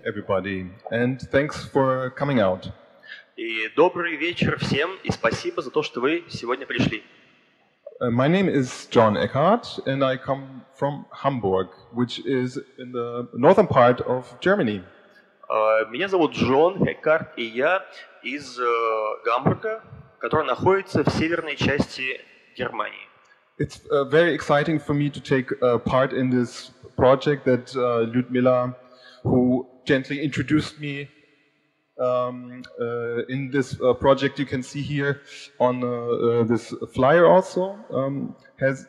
everybody, and thanks for coming out. И добрый вечер всем, и спасибо за то, что вы сегодня пришли. My name is John Ekhard, and I come from Hamburg, which is in the northern part of Germany. Меня зовут Джон Экхард, и я из Гамбурга, который находится в северной части Германии. It's very exciting for me to take part in this project that Ludmila, who gently introduced me in this project you can see here on this flyer also, has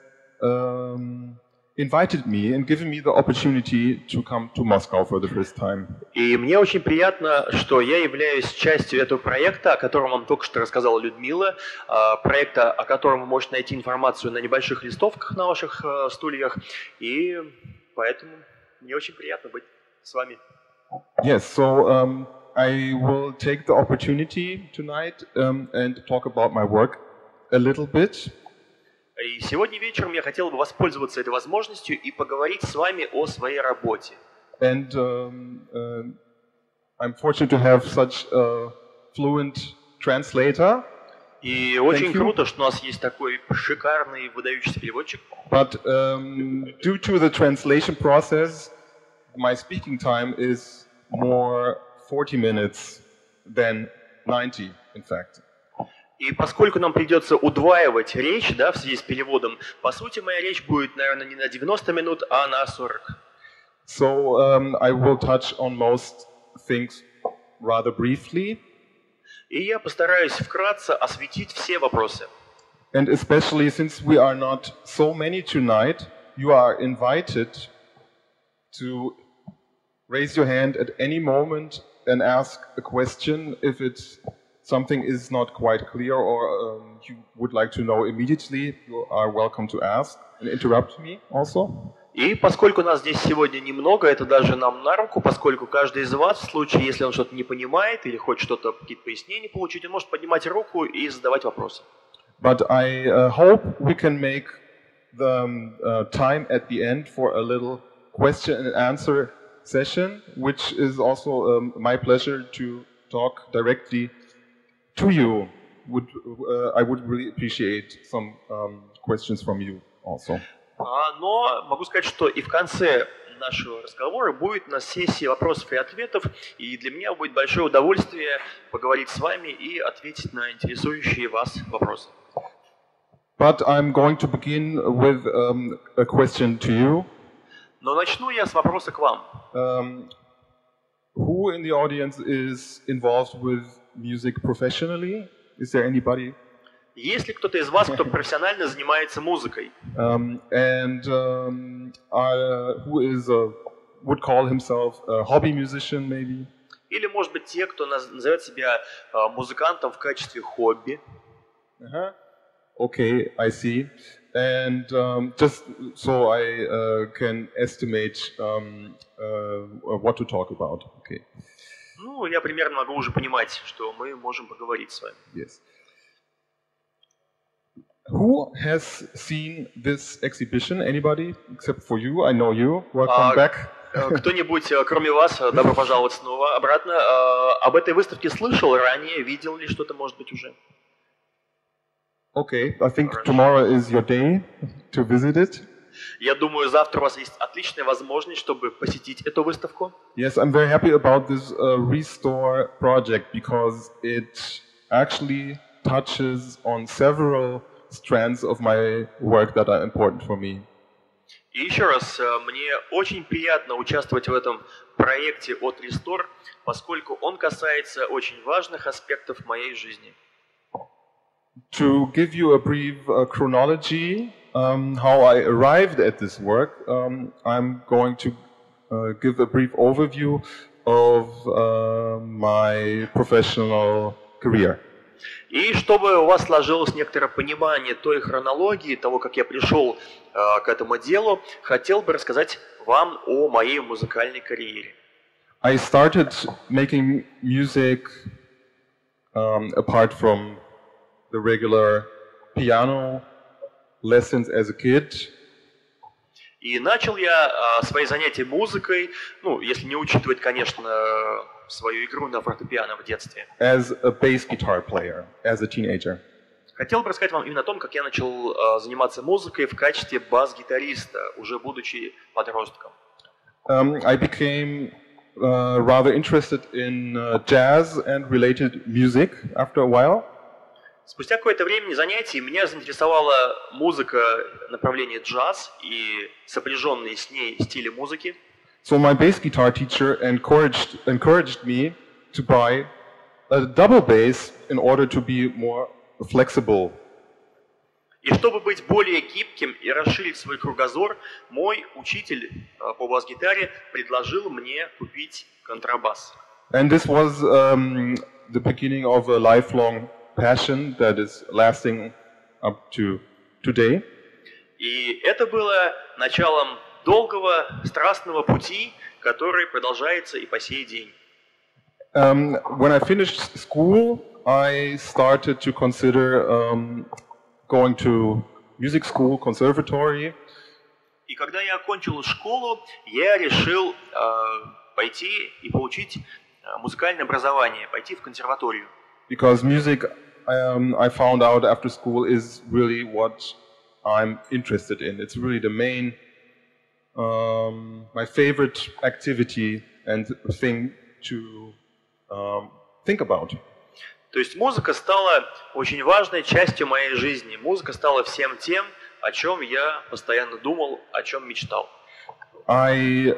invited me and given me the opportunity to come to Moscow for the first time. И мне очень приятно, что я являюсь частью этого проекта, о котором вам только что рассказала Людмила, проекта, о котором вы можете найти информацию на небольших листовках на ваших стульях, и поэтому мне очень приятно быть с вами. Yes, so I will take the opportunity tonight and talk about my work a little bit. И сегодня вечером я хотел бы воспользоваться этой возможностью и поговорить с вами о своей работе. And I'm fortunate to have such a fluent translator. И очень круто, что у нас есть такой шикарный, выдающийся переводчик. But due to the translation process, my speaking time is more 40 minutes than 90, in fact. И поскольку нам придется удваивать речь, да, в связи с переводом, по сути, моя речь будет, наверное, не на 90 минут, а на 40. So I will touch on most things rather briefly. И я постараюсь вкратце осветить все вопросы. And especially since we are not so many tonight, you are invited to raise your hand at any moment and ask a question if it's something is not quite clear or you would like to know immediately, you are welcome to ask and interrupt me also. И поскольку нас здесь сегодня немного, это даже нам на руку, поскольку каждый из вас, в случае, если он что-то не понимает или хочет что-то, какие-то пояснения получить, он может поднимать руку и задавать вопросы. But I hope we can make the time at the end for a little question and answer session, which is also my pleasure to talk directly to you. I would really appreciate some questions from you also. Но могу сказать, что и в конце нашего разговора будет у нас сессия вопросов и ответов, и для меня будет большое удовольствие поговорить с вами и ответить на интересующие вас вопросы. But I'm going to begin with a question to you. Но начну я с вопроса к вам. Who in the audience is involved with music professionally? Is there anybody? Есть ли кто-то из вас, кто профессионально занимается музыкой? Who is would call himself a hobby musician, maybe? Или, может быть, те, кто назовет себя музыкантом в качестве хобби? Okay, I see. And just so I can estimate what to talk about. Okay. Ну, я примерно могу уже понимать, что мы можем поговорить с вами. Yes. Who has seen this exhibition? Anybody except for you? I know you. Welcome back. Кто-нибудь, кроме вас, добро пожаловать снова обратно. Об этой выставке слышал ранее, видел ли что-то, может быть, уже? Okay, I think tomorrow is your day to visit it. Я думаю, завтра у вас есть отличная возможность, чтобы посетить эту выставку. Yes, I'm very happy about this restore project because it actually touches on several strands of my work that are important for me. И еще раз, мне очень приятно участвовать в этом проекте от Restore, поскольку он касается очень важных аспектов моей жизни. To give you a brief chronology, how I arrived at this work, I'm going to give a brief overview of my professional career. И чтобы у вас сложилось некоторое понимание той хронологии, того, как я пришел к этому делу, хотел бы рассказать вам о моей музыкальной карьере. I started making music apart from the regular piano lessons as a kid. И начал я свои занятия музыкой, ну, если не учитывать, конечно, свою игру на фортепиано в детстве. As a bass guitar player, as a teenager. Хотел бы рассказать вам именно о том, как я начал заниматься музыкой в качестве бас-гитариста, уже будучи подростком. I became rather interested in jazz and related music after a while. Спустя какое-то время занятий меня заинтересовала музыка направления джаз и сопряженные с ней стили музыки. So my bass guitar teacher encouraged me to buy a double bass in order to be more flexible. И чтобы быть более гибким и расширить свой кругозор, мой учитель по бас-гитаре предложил мне купить контрабас. And this was the beginning of a lifelong passion that is lasting up to today. И это было началом долгого, страстного пути, который продолжается и по сей день. When I finished school, I started to consider going to music school, conservatory. И когда я окончил школу, я решил пойти и получить музыкальное образование, пойти в консерваторию. Because music, I found out after school, is really what I'm interested in. It's really the main, my favorite activity and thing to think about. То есть музыка стала очень важной частью моей жизни. Музыка стала всем тем, о чем я постоянно думал, о чем мечтал. I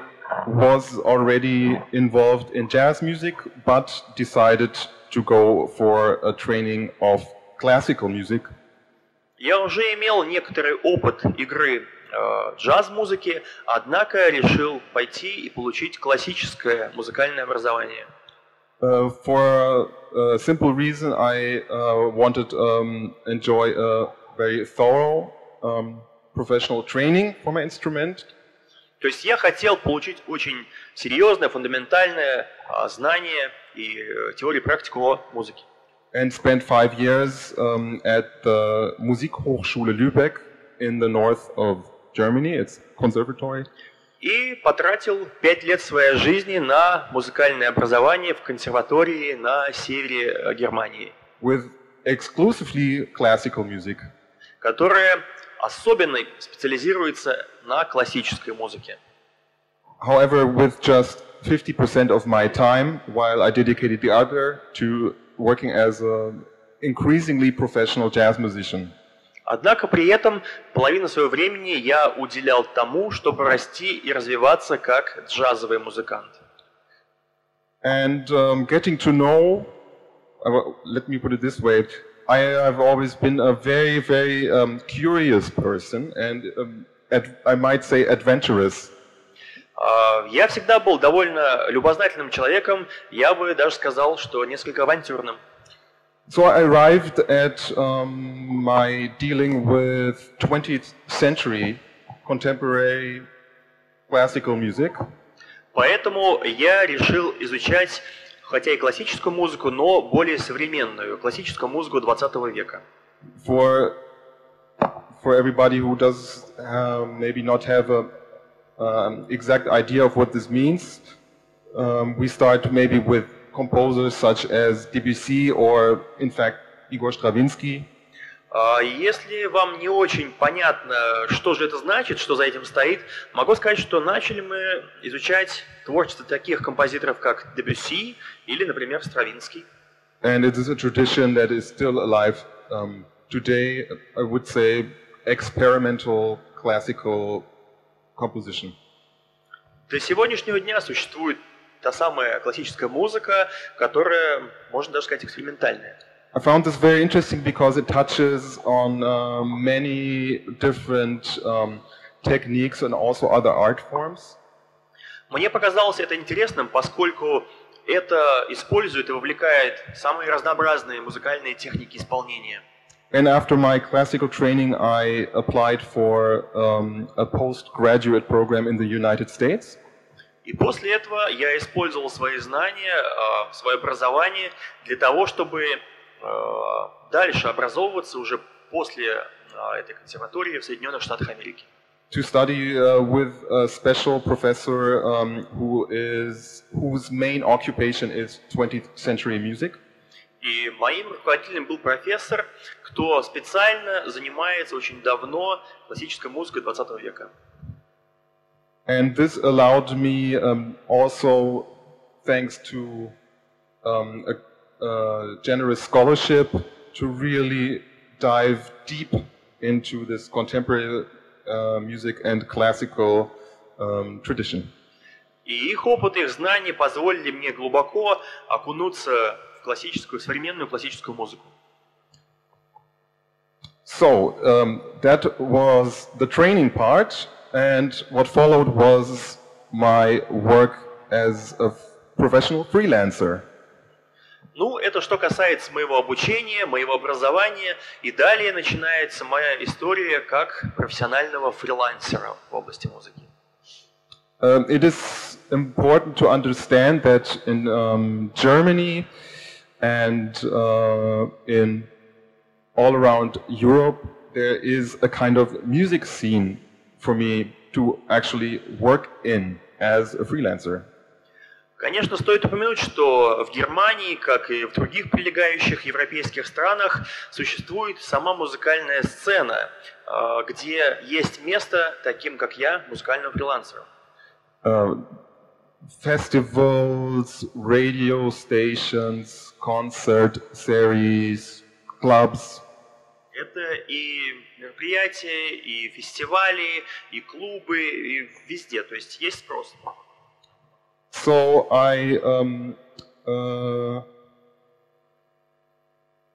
was already involved in jazz music, but decided to go for a training of classical music. Я уже имел некоторый опыт игры джаз-музыки, однако решил пойти и получить классическое музыкальное образование. For a simple reason, I wanted to enjoy a very thorough professional training for my instrument. То есть я хотел получить очень серьезное, фундаментальное знание и теорию и практику музыки. And spent 5 years at the Musikhochschule Lübeck in the north of Germany. It's conservatory. И потратил 5 лет своей жизни на музыкальное образование в консерватории на севере Германии. With exclusively classical music. Которая особенно специализируется на классической музыке. However, with just 50% of my time, while I dedicated the other to working as an increasingly professional jazz musician. Однако при этом половину своего времени я уделял тому, чтобы расти и развиваться как джазовый музыкант. And getting to know, let me put it this way, I have always been a very, very curious person and I might say adventurous. Я всегда был довольно любознательным человеком, я бы даже сказал, что несколько авантюрным. So I arrived at my dealing with 20th century contemporary classical music. Поэтому я решил изучать, хотя и классическую музыку, но более современную, классическую музыку 20 века. For everybody who does maybe not have a exact idea of what this means, we start maybe with composers such as Debussy or, in fact, Igor Stravinsky. Если вам не очень понятно, что же это значит, что за этим стоит, могу сказать, что начали мы изучать творчество таких композиторов, как Дебюсси или, например, Стравинский. And it is a tradition that is still alive today, I would say, experimental classical composition. До сегодняшнего дня существует та самая классическая музыка, которая, можно даже сказать, экспериментальная. I found this very interesting because it touches on many different techniques and also other art forms. Мне показалось это интересным, поскольку это использует и вовлекает самые разнообразные музыкальные техники исполнения. And after my classical training, I applied for a postgraduate program in the United States. И после этого я использовал свои знания, свое образование для того, чтобы дальше образовываться уже после этой консерватории в Соединенных Штатах Америки. to study with a special professor whose main occupation is 20th century music. И моим руководителем был профессор, кто специально занимается очень давно классической музыкой 20 века. And this allowed me also, thanks to a generous scholarship, to really dive deep into this contemporary music and classical tradition. И их опыт, их знания позволили мне глубоко окунуться в классическую, современную классическую музыку. So, that was the training part, and what followed was my work as a professional freelancer. Ну, это что касается моего обучения, моего образования, и далее начинается моя история как профессионального фрилансера в области музыки. It is important to understand that in Germany and in all around Europe, there is a kind of music scene for me to actually work in as a freelancer. Конечно, стоит упомянуть, что в Германии, как и в других прилегающих европейских странах, существует сама музыкальная сцена, где есть место таким, как я, музыкальным фрилансером. Festivals, radio stations, concert series, clubs. Это и мероприятия, и фестивали, и клубы, и везде, то есть есть спрос. So I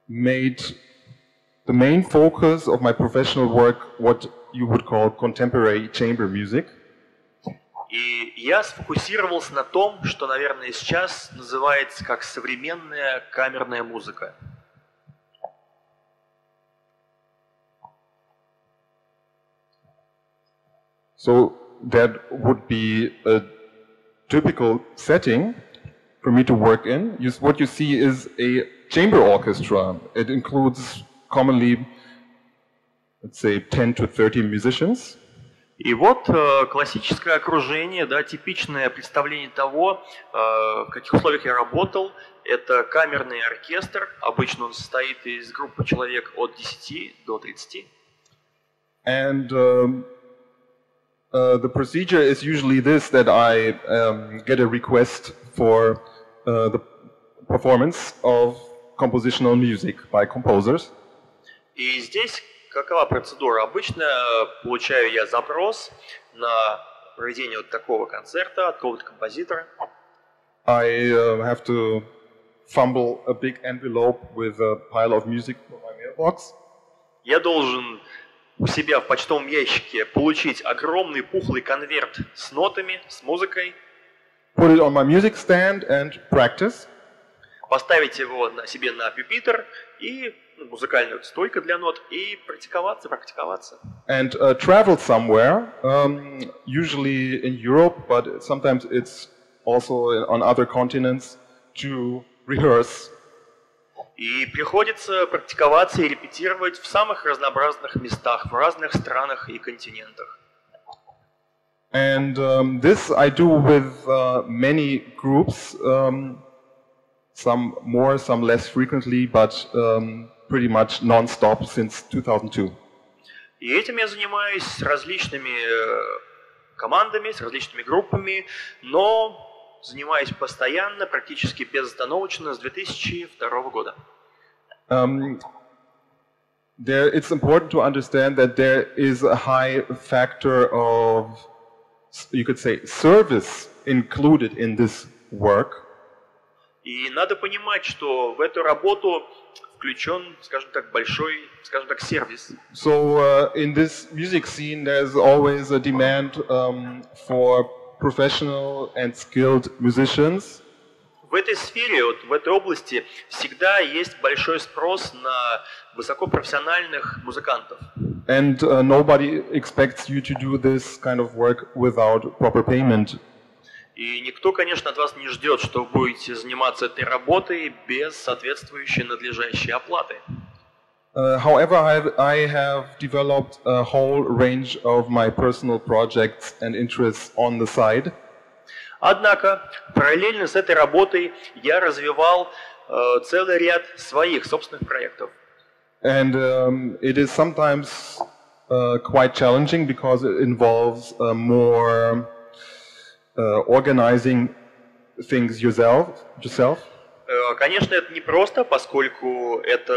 made the main focus of my professional work what you would call contemporary chamber music. И я сфокусировался на том, что, наверное, сейчас называется как современная камерная музыка. So that would be a typical setting for me to work in. What you see is a chamber orchestra. It includes commonly, let's say, 10 to 30 musicians. И вот классическое окружение, да, типичное представление того, в каких условиях я работал. Это камерный оркестр. Обычно он состоит из группы человек от 10 до 30. And the procedure is usually this, that I get a request for the performance of compositional music by composers. И здесь какова процедура? Обычно получаю я запрос на проведение вот такого концерта от какого-то композитора. I have to fumble a big envelope with a pile of music for my mailbox. Я должен у себя в почтовом ящике получить огромный пухлый конверт с нотами, с музыкой. Put it on my music stand and practice. Поставить его себе на пюпитр и музыкальную стойку для нот и практиковаться. And travel somewhere, usually in Europe, but sometimes it's also on other continents, to rehearse. И приходится практиковаться и репетировать в самых разнообразных местах, в разных странах и континентах. And this I do with many groups, some more, some less frequently, but pretty much non-stop since 2002. И этим я занимаюсь с различными командами, с различными группами, но занимаюсь постоянно, практически безостановочно с 2002 года. It's important to understand that there is a high factor of, you could say, service included in this work. И надо понимать, что в эту работу включен, скажем так, большой, скажем так, сервис. So in this music scene, there's always a demand for professional and skilled musicians. В этой сфере, вот в этой области, всегда есть большой спрос на высокопрофессиональных музыкантов. And nobody expects you to do this kind of work without proper payment. И никто, конечно, от вас не ждет, что вы будете заниматься этой работой без соответствующей надлежащей оплаты. However, I have developed a whole range of my personal projects and interests on the side. Однако, параллельно с этой работой я развивал целый ряд своих собственных проектов. And it is sometimes quite challenging because it involves more organizing things yourself. Конечно, это непросто, поскольку это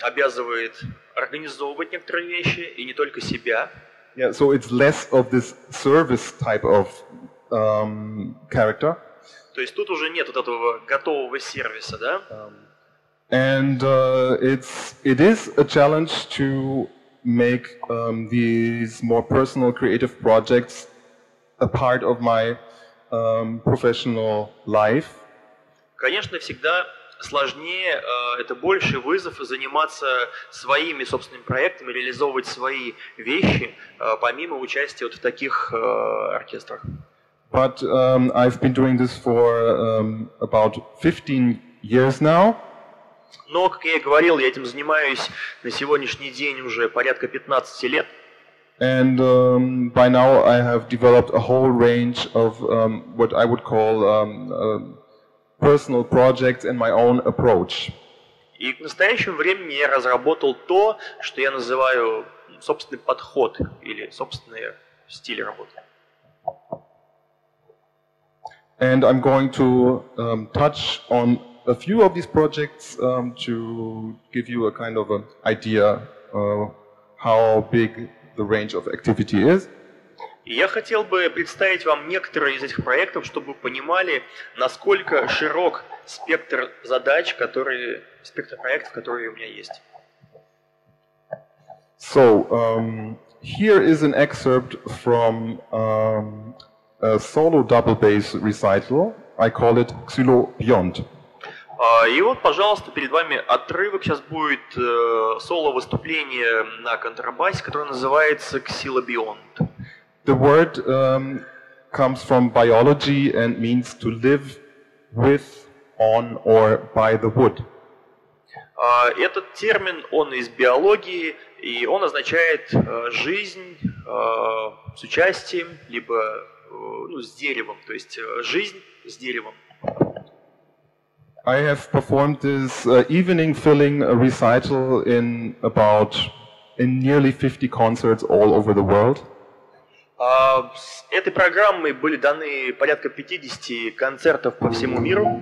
обязывает организовывать некоторые вещи, и не только себя. Yeah, so it's less of this service type of character. То есть тут уже нет вот этого готового сервиса, да? And it is a challenge to make these more personal creative projects a part of my professional life. Конечно, всегда сложнее, это больший вызов заниматься своими собственными проектами, реализовывать свои вещи, помимо участия вот в таких оркестрах. But I've been doing this for about 15 years now. Но, как я и говорил, я этим занимаюсь на сегодняшний день уже порядка 15 лет. And by now I have developed a whole range of what I would call personal projects and my own approach. И к настоящему времени я разработал то, что я называю собственный подход или собственные стили работы. And I'm going to touch on a few of these projects to give you a kind of an idea how big the range of activity is. И я хотел бы представить вам некоторые из этих проектов, чтобы вы понимали, насколько широк спектр задач, спектр проектов, которые у меня есть. So, here is an excerpt from a solo double bass recital. I call it Xylobiont. И вот, пожалуйста, перед вами отрывок. Сейчас будет соло-выступление на контрабасе, которое называется Xylobiont. The word comes from biology and means to live with, on or by the wood. Этот термин, он из биологии, и он означает жизнь с участием, либо с деревом, то есть жизнь с деревом. I have performed this evening-filling recital in nearly 50 concerts all over the world. С этой программой были даны порядка 50 концертов по всему миру.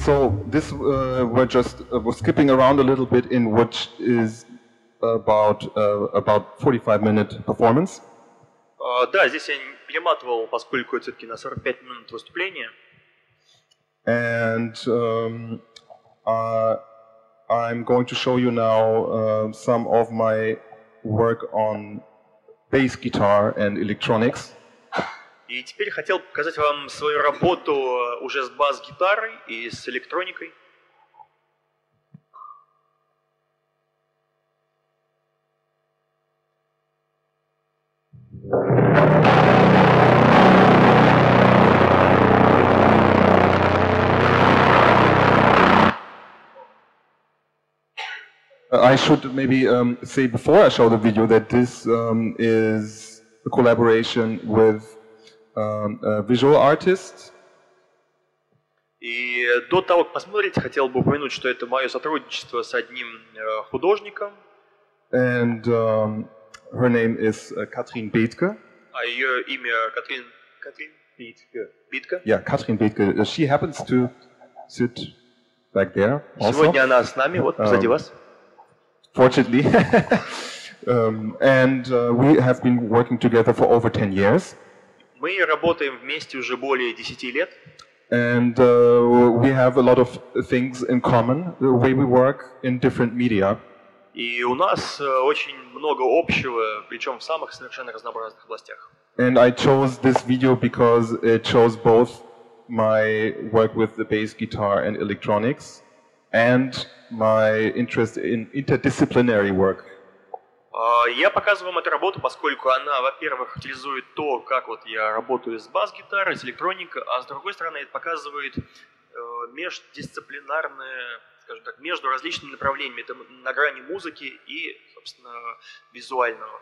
So this we're skipping around a little bit in which is about 45-minute performance. Да, здесь я перематывал, поскольку все-таки на 45 минут выступления. And I'm going to show you now some of my work on bass guitar and electronics. И теперь хотел показать вам свою работу уже с бас-гитарой и с электроникой. I should maybe say before I show the video that this is a collaboration with a visual artist. И до того, как посмотрите, хотел бы упомянуть, что это мое сотрудничество с одним художником. And her name is Katrin Bethke. А ее имя Катрин Бethke. Бethke? Yeah, Katrin Bethke. She happens to sit back there also. Сегодня она с нами, вот позади вас. Fortunately. And we have been working together for over 10 years. Мы работаем вместе уже более 10 лет. And we have a lot of things in common, the way we work in different media. И у нас очень много общего, причем в самых совершенно разнообразных областях. And I chose this video because it shows both my work with the bass guitar and electronics and my interest in interdisciplinary work. Я показываю вам эту работу, поскольку она, во-первых, характеризует то, как вот я работаю с бас-гитарой, с электроникой, а с другой стороны, это показывает междисциплинарное, скажем так, между различными направлениями. Это на грани музыки и, собственно, визуального.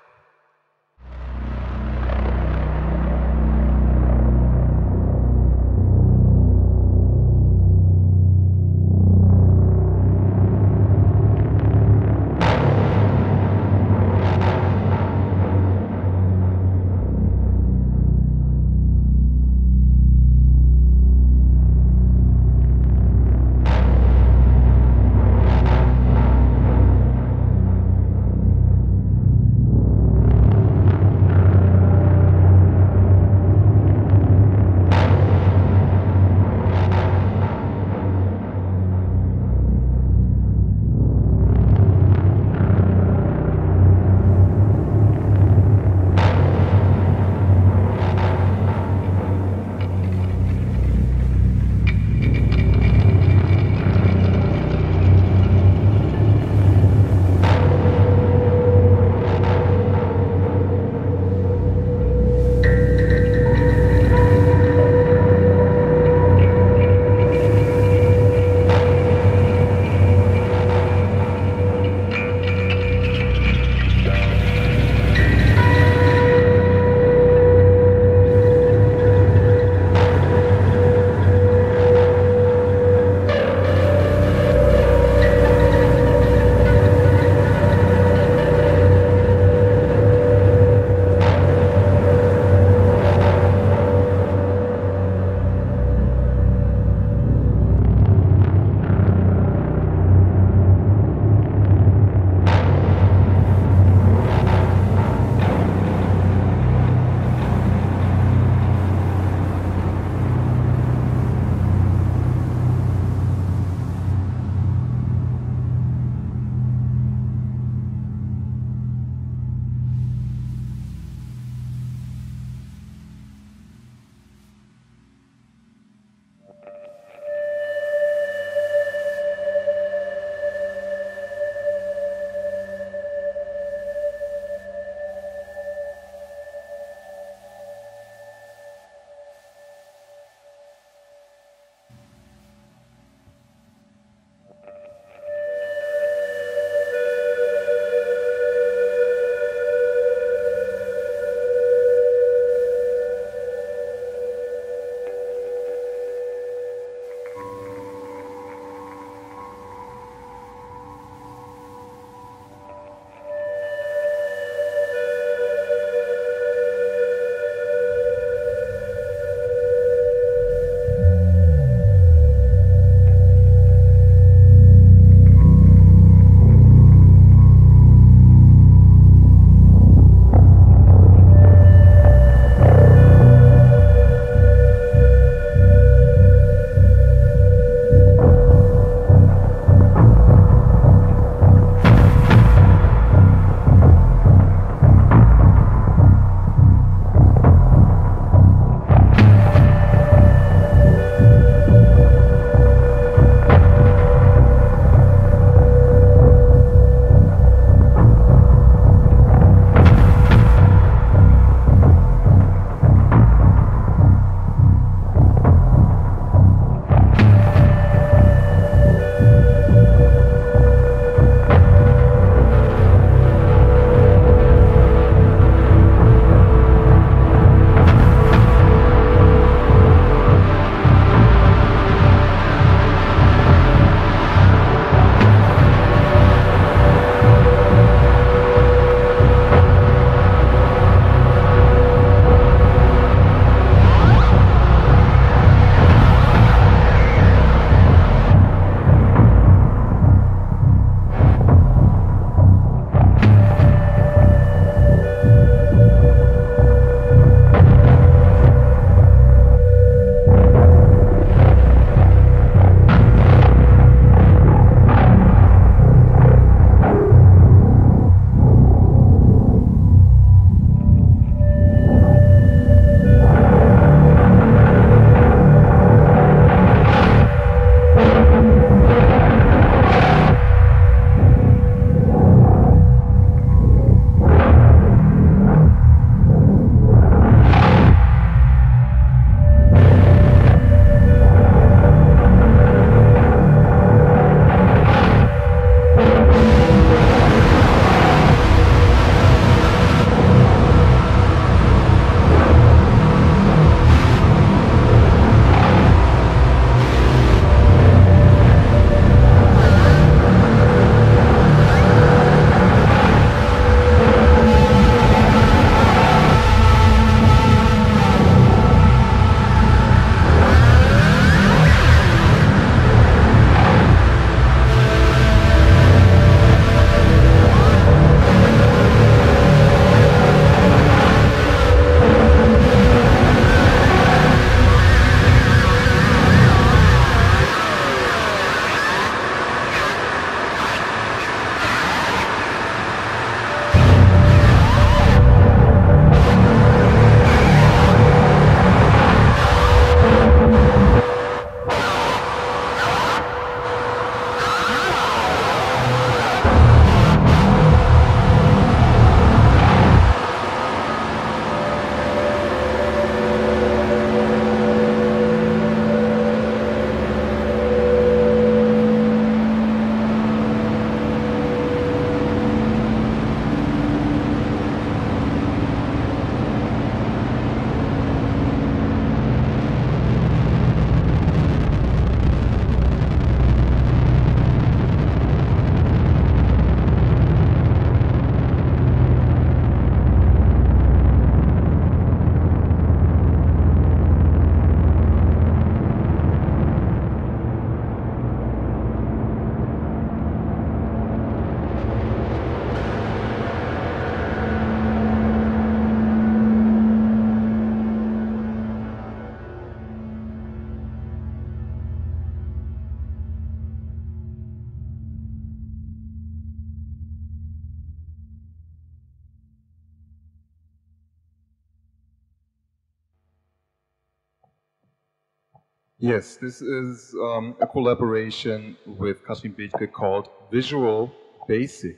Yes, this is a collaboration with Katrin Bethke called Visual Basic.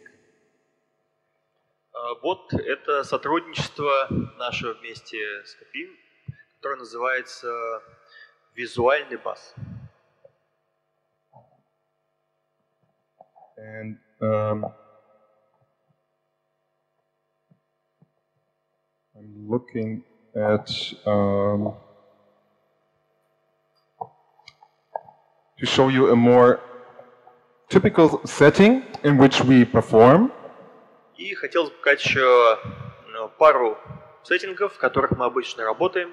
Вот это сотрудничество наше вместе с Катрин, которое называется «Визуальный бас». And I'm looking at to show you a more typical setting in which we perform. И хотелось бы показать еще пару сеттингов, в которых мы обычно работаем.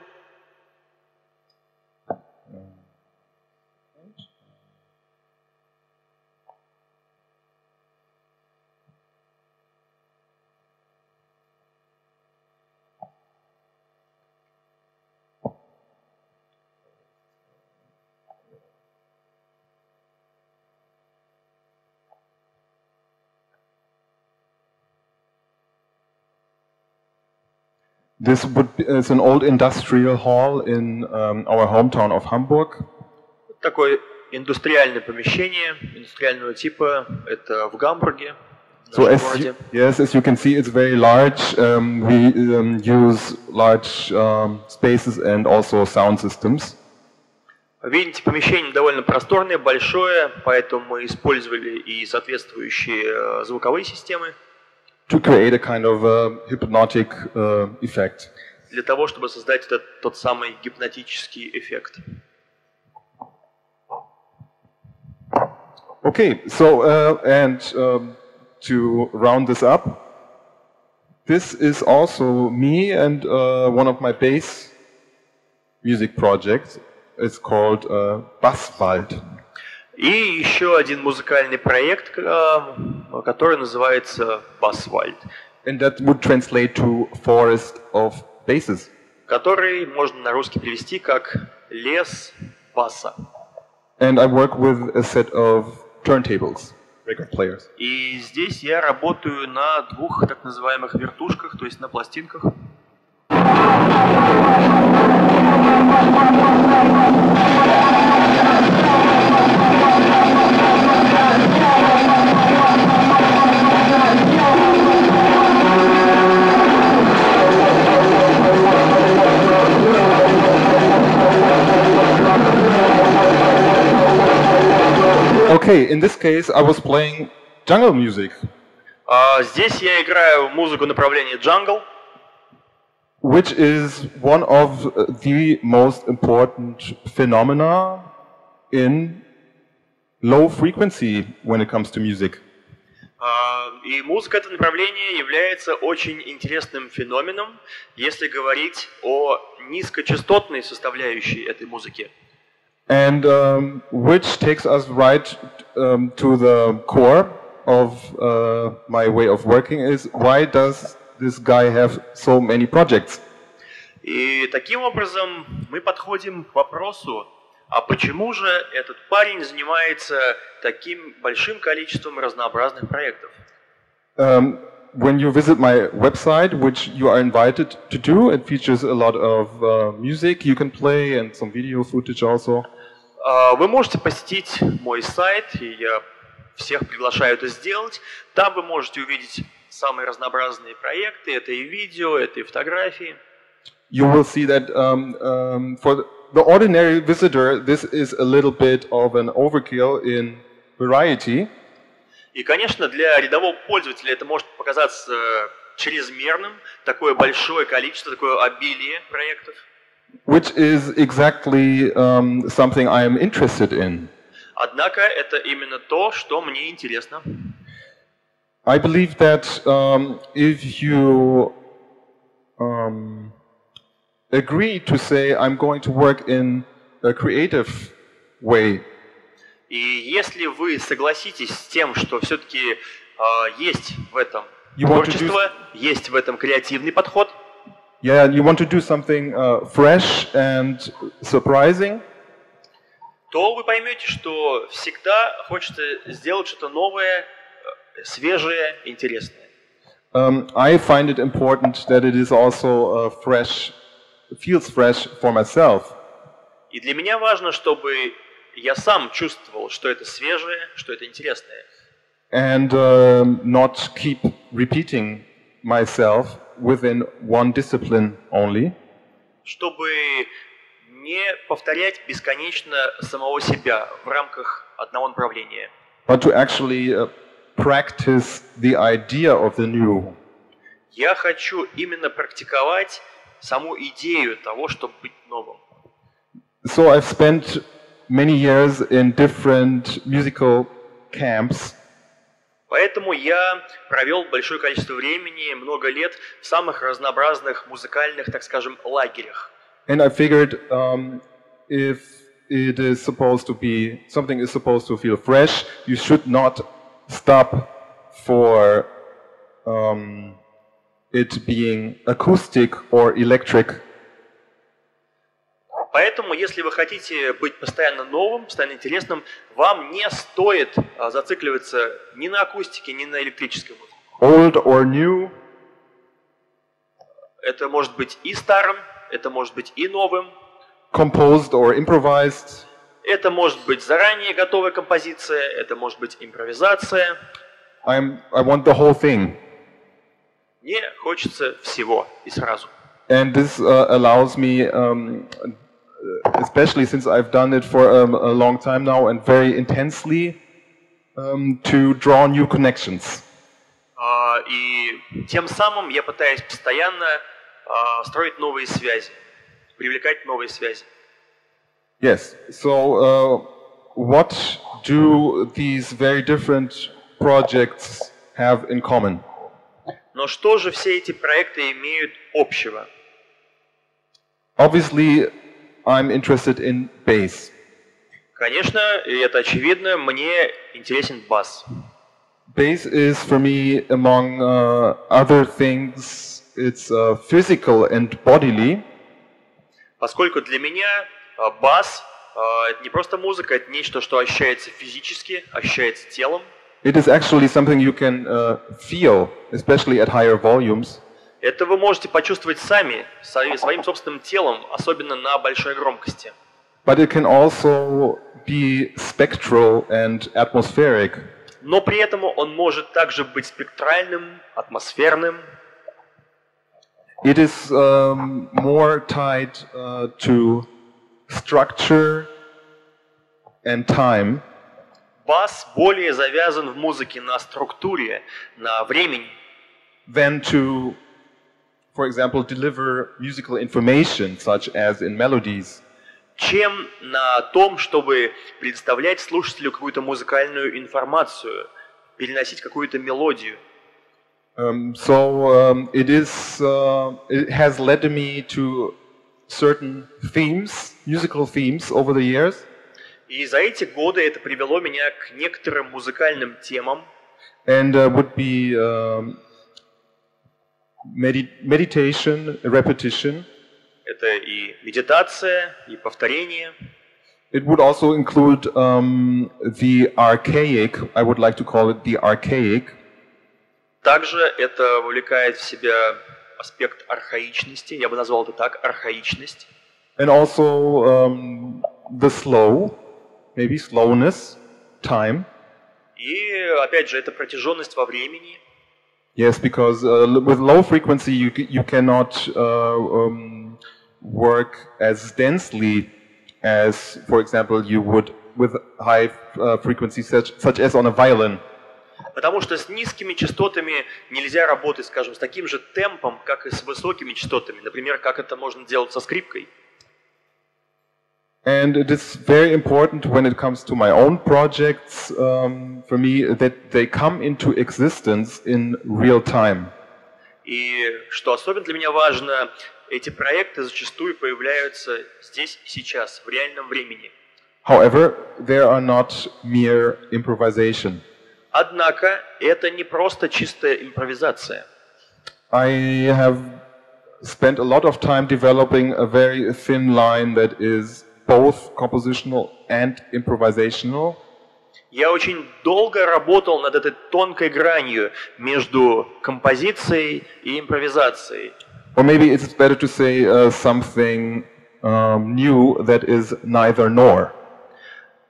This is an old industrial hall in our hometown of Hamburg. Такое индустриальное помещение, индустриального типа, это в Гамбурге, в нашем городе. As you can see, it's very large. We use large spaces and also sound systems. Видите, помещение довольно просторное, большое, поэтому мы использовали и соответствующие звуковые системы. To create a kind of hypnotic effect. Для того, чтобы создать тот самый гипнотический эффект. Okay, so to round this up, this is also me and one of my bass music projects. It's called Baswald. И еще один музыкальный проект, который называется Baswald. And that would translate to forest of basses. Который можно на русский перевести как лес баса. And I work with a set of turntables, record players. И здесь я работаю на двух так называемых вертушках, то есть на пластинках. Okay, in this case I was playing jungle music. Здесь я играю музыку направления джангл. Which is one of the most important phenomena in low frequency when it comes to music. И музыка это направление является очень интересным феноменом, если говорить о низкочастотной составляющей этой музыки. And which takes us right to the core of my way of working is why does this guy have so many projects? И таким образом мы подходим к вопросу, а почему же этот парень занимается таким большим количеством разнообразных проектов? When you visit my website, which you are invited to do, it features a lot of music you can play and some video footage also. Вы можете посетить мой сайт, и я всех приглашаю это сделать. Там вы можете увидеть самые разнообразные проекты. Это и видео, это и фотографии. You will see that for the ordinary visitor, this is a little bit of an overkill in variety. И, конечно, для рядового пользователя это может показаться чрезмерным, такое большое количество, такое обилие проектов. Which is exactly something I am interested in. Однако это именно то, что мне интересно. I believe that if you agree to say I'm going to work in a creative way. И если вы согласитесь с тем, что все-таки есть в этом творчество, есть в этом креативный подход. Yeah, you want to do something fresh and surprising. То вы поймете, что всегда хочется сделать что-то новое, свежее, интересное. I find it important that it is also fresh, feels fresh for myself. И для меня важно, чтобы я сам чувствовал, что это свежее, что это интересное. And not keep repeating myself within one discipline only. Чтобы не повторять бесконечно самого себя в рамках одного направления. But to actually practice the idea of the new. Я хочу именно практиковать саму идею того, чтобы быть новым. So I've spent many years in different musical camps. Поэтому я провел большое количество времени, много лет в самых разнообразных музыкальных, так скажем, лагерях. And I figured if it is supposed to be, something is supposed to feel fresh, you should not stop for it being acoustic or electric. Поэтому, если вы хотите быть постоянно новым, постоянно интересным, вам не стоит зацикливаться ни на акустике, ни на электрической музыке. Old or new. Это может быть и старым, это может быть и новым. Composed or improvised. Это может быть заранее готовая композиция, это может быть импровизация. I want the whole thing. Мне хочется всего и сразу. And this allows me, especially since I've done it for a long time now and very intensely, to draw new connections. И тем самым я пытаюсь постоянно строить новые связи, привлекать новые связи. Yes. So, what do these very different projects have in common? Но что же все эти проекты имеют общего? Obviously, I'm interested in bass. Конечно, и это очевидно, мне интересен бас. Bass is for me, among other things, it's physical and bodily. Поскольку для меня бас это не просто музыка, это нечто, что ощущается физически, ощущается телом. It is actually something you can feel, especially at higher volumes. Это вы можете почувствовать сами, своим собственным телом, особенно на большой громкости. But it can also be spectral and atmospheric. Но при этом он может также быть спектральным, атмосферным. It is more tied to structure and time. Бас более завязан в музыке на структуре, на времени. Than to, for example, deliver musical information, such as in melodies. Чем на том, чтобы предоставлять слушателю какую-то музыкальную информацию, переносить какую-то мелодию. It has led me to certain themes, musical themes over the years. И за эти годы это привело меня к некоторым музыкальным темам. And would be meditation, repetition. Это и медитация, и повторение. It would also include the archaic, I would like to call it the archaic. Также это вовлекает в себя аспект архаичности, я бы назвал это так, архаичность. And also the slow, maybe slowness, time. И опять же, это протяженность во времени. Yes, because with low frequency you cannot work as densely as, for example, you would with high frequency such as on a violin. Потому что с низкими частотами нельзя работать, скажем, с таким же темпом, как и с высокими частотами. Например, как это можно делать со скрипкой. And it is very important when it comes to my own projects for me that they come into existence in real time. И что особенно для меня важно, эти проекты зачастую появляются здесь и сейчас, в реальном времени. However, they are not mere improvisation. Однако это не просто чистая импровизация. I have spent a lot of time developing a very thin line that is both compositional and improvisational. Я очень долго работал над этой тонкой гранью между композицией и импровизацией. Or maybe it's better to say something new that is neither nor.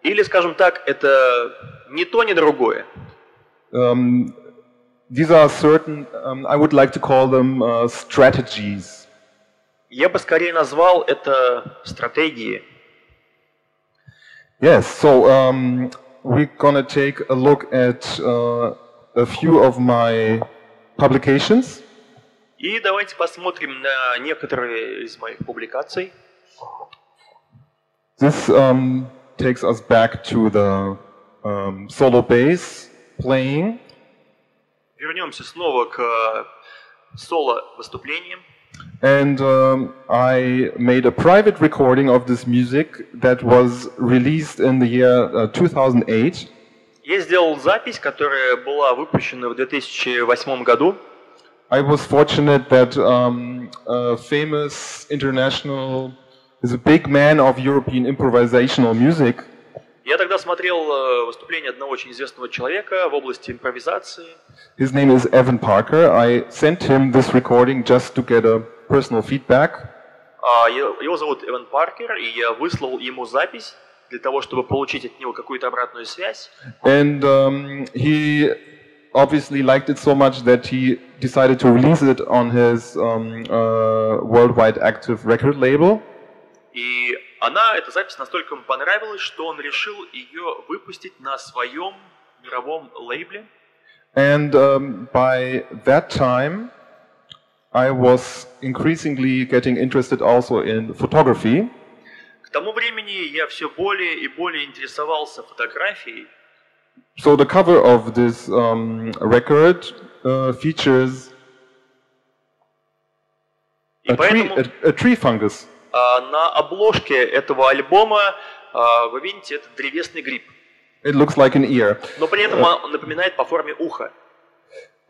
Или, скажем так, это ни то, ни другое. These are certain, I would like to call them strategies. Я бы скорее назвал это стратегией. Yes, so we're gonna take a look at a few of my publications. И давайте посмотрим на некоторые из моих публикаций. This takes us back to the solo bass playing. Вернемся снова к соло-выступлениям. And I made a private recording of this music that was released in the year 2008. Я сделал запись, которая была выпущена в 2008 году. I was fortunate that a famous international is a big man of European improvisational music. Я тогда смотрел выступление одного очень известного человека в области импровизации. His name is Evan Parker. I sent him this recording just to get a personal feedback. Его зовут Эван Паркер, и я выслал ему запись для того, чтобы получить от него какую-то обратную связь. And he obviously liked it so much that he decided to release it on his worldwide active record label. И эта запись настолько ему понравилась, что он решил ее выпустить на своем мировом лейбле. And by that time, I was increasingly getting interested also in photography. К тому времени я все более и более интересовался фотографией. So the cover of this record features a tree fungus. На обложке этого альбома вы видите, это древесный гриб. It looks like an ear. Но при этом он напоминает по форме уха.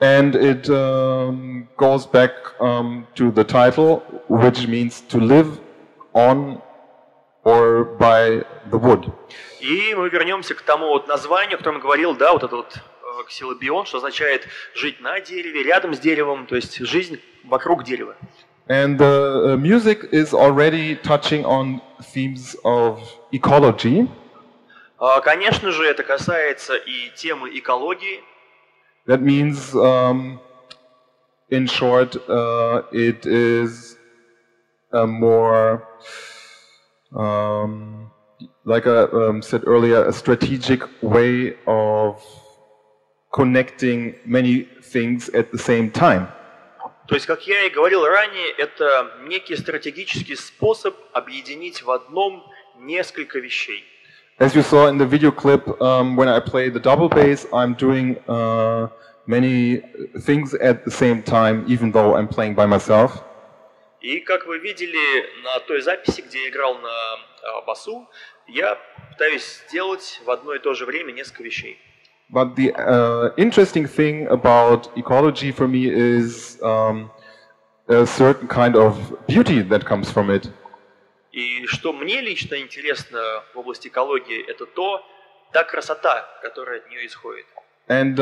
And it goes back to the title, which means to live on or by the wood. И мы вернемся к тому вот названию, о котором я говорил, да, вот это вот Xylobiont, что означает жить на дереве, рядом с деревом, то есть жизнь вокруг дерева. And the music is already touching on themes of ecology. Конечно же, это касается и темы экологии. That means, in short, it is a more, like I said earlier, a strategic way of connecting many things at the same time. То есть, как я и говорил ранее, это некий стратегический способ объединить в одном несколько вещей. As you saw in the video clip, when I play the double bass, I'm doing many things at the same time, even though I'm playing by myself. И как вы видели на той записи, где я играл на басу, я пытаюсь сделать в одно и то же время несколько вещей. But the interesting thing about ecology for me is a certain kind of beauty that comes from it. И что мне лично интересно в области экологии, это та красота, которая от нее исходит. And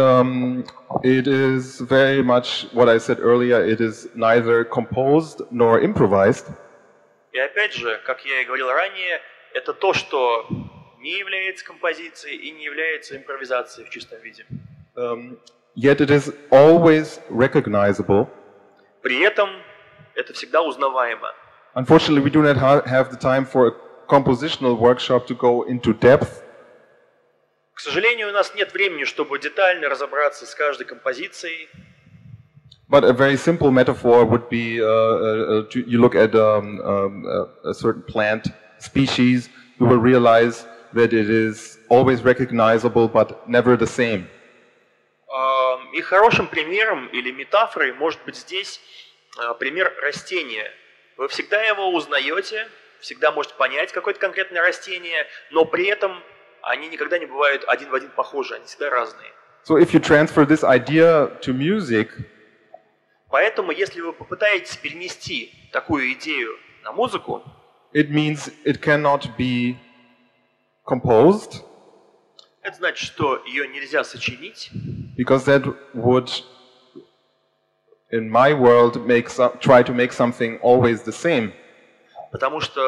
it is very much what I said earlier, it is neither composed nor improvised. И опять же, как я и говорил ранее, это то, что не является композицией и не является импровизацией в чистом виде. Yet it is always recognizable. При этом это всегда узнаваемо. Unfortunately, we do not have the time for a compositional workshop to go into depth. К сожалению, у нас нет времени, чтобы детально разобраться с каждой композицией. But a very simple metaphor would be you look at a certain plant species, you will realize that it is always recognizable but never the same. И хорошим примером или метафорой может быть здесь пример растения. Вы всегда его узнаете, всегда можете понять какое-то конкретное растение, но при этом они никогда не бывают один в один похожи, они всегда разные. So if you transfer this idea to music, поэтому, если вы попытаетесь перенести такую идею на музыку, it means it cannot be composed. Это значит, что ее нельзя сочинить. Because that would, in my world, try to make something always the same. Потому что,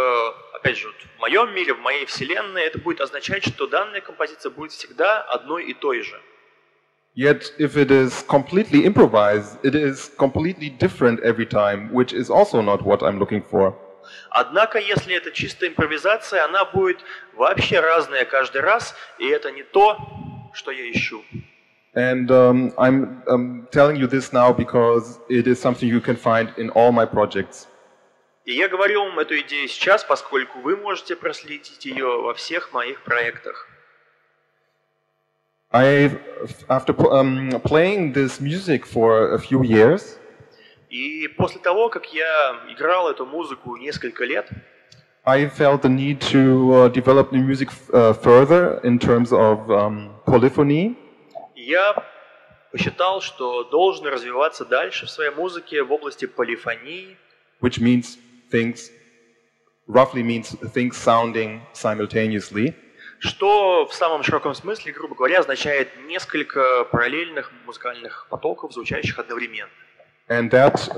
опять же, в моем мире, в моей вселенной, это будет означать, что данная композиция будет всегда одной и той же. Yet, if it is completely improvised, it is completely different every time, which is also not what I'm looking for. Однако, если это чистая импровизация, она будет вообще разная каждый раз, и это не то, что я ищу. And I'm telling you this now because it is something you can find in all my projects. И я говорю вам эту идею сейчас, поскольку вы можете проследить ее во всех моих проектах. After playing this music for a few years, и после того, как я играл эту музыку несколько лет, I felt the need to develop new music further in terms of polyphony. Я посчитал, что должен развиваться дальше в своей музыке в области полифонии, which means roughly means things sounding simultaneously. Что в самом широком смысле, грубо говоря, означает несколько параллельных музыкальных потоков, звучащих одновременно. And that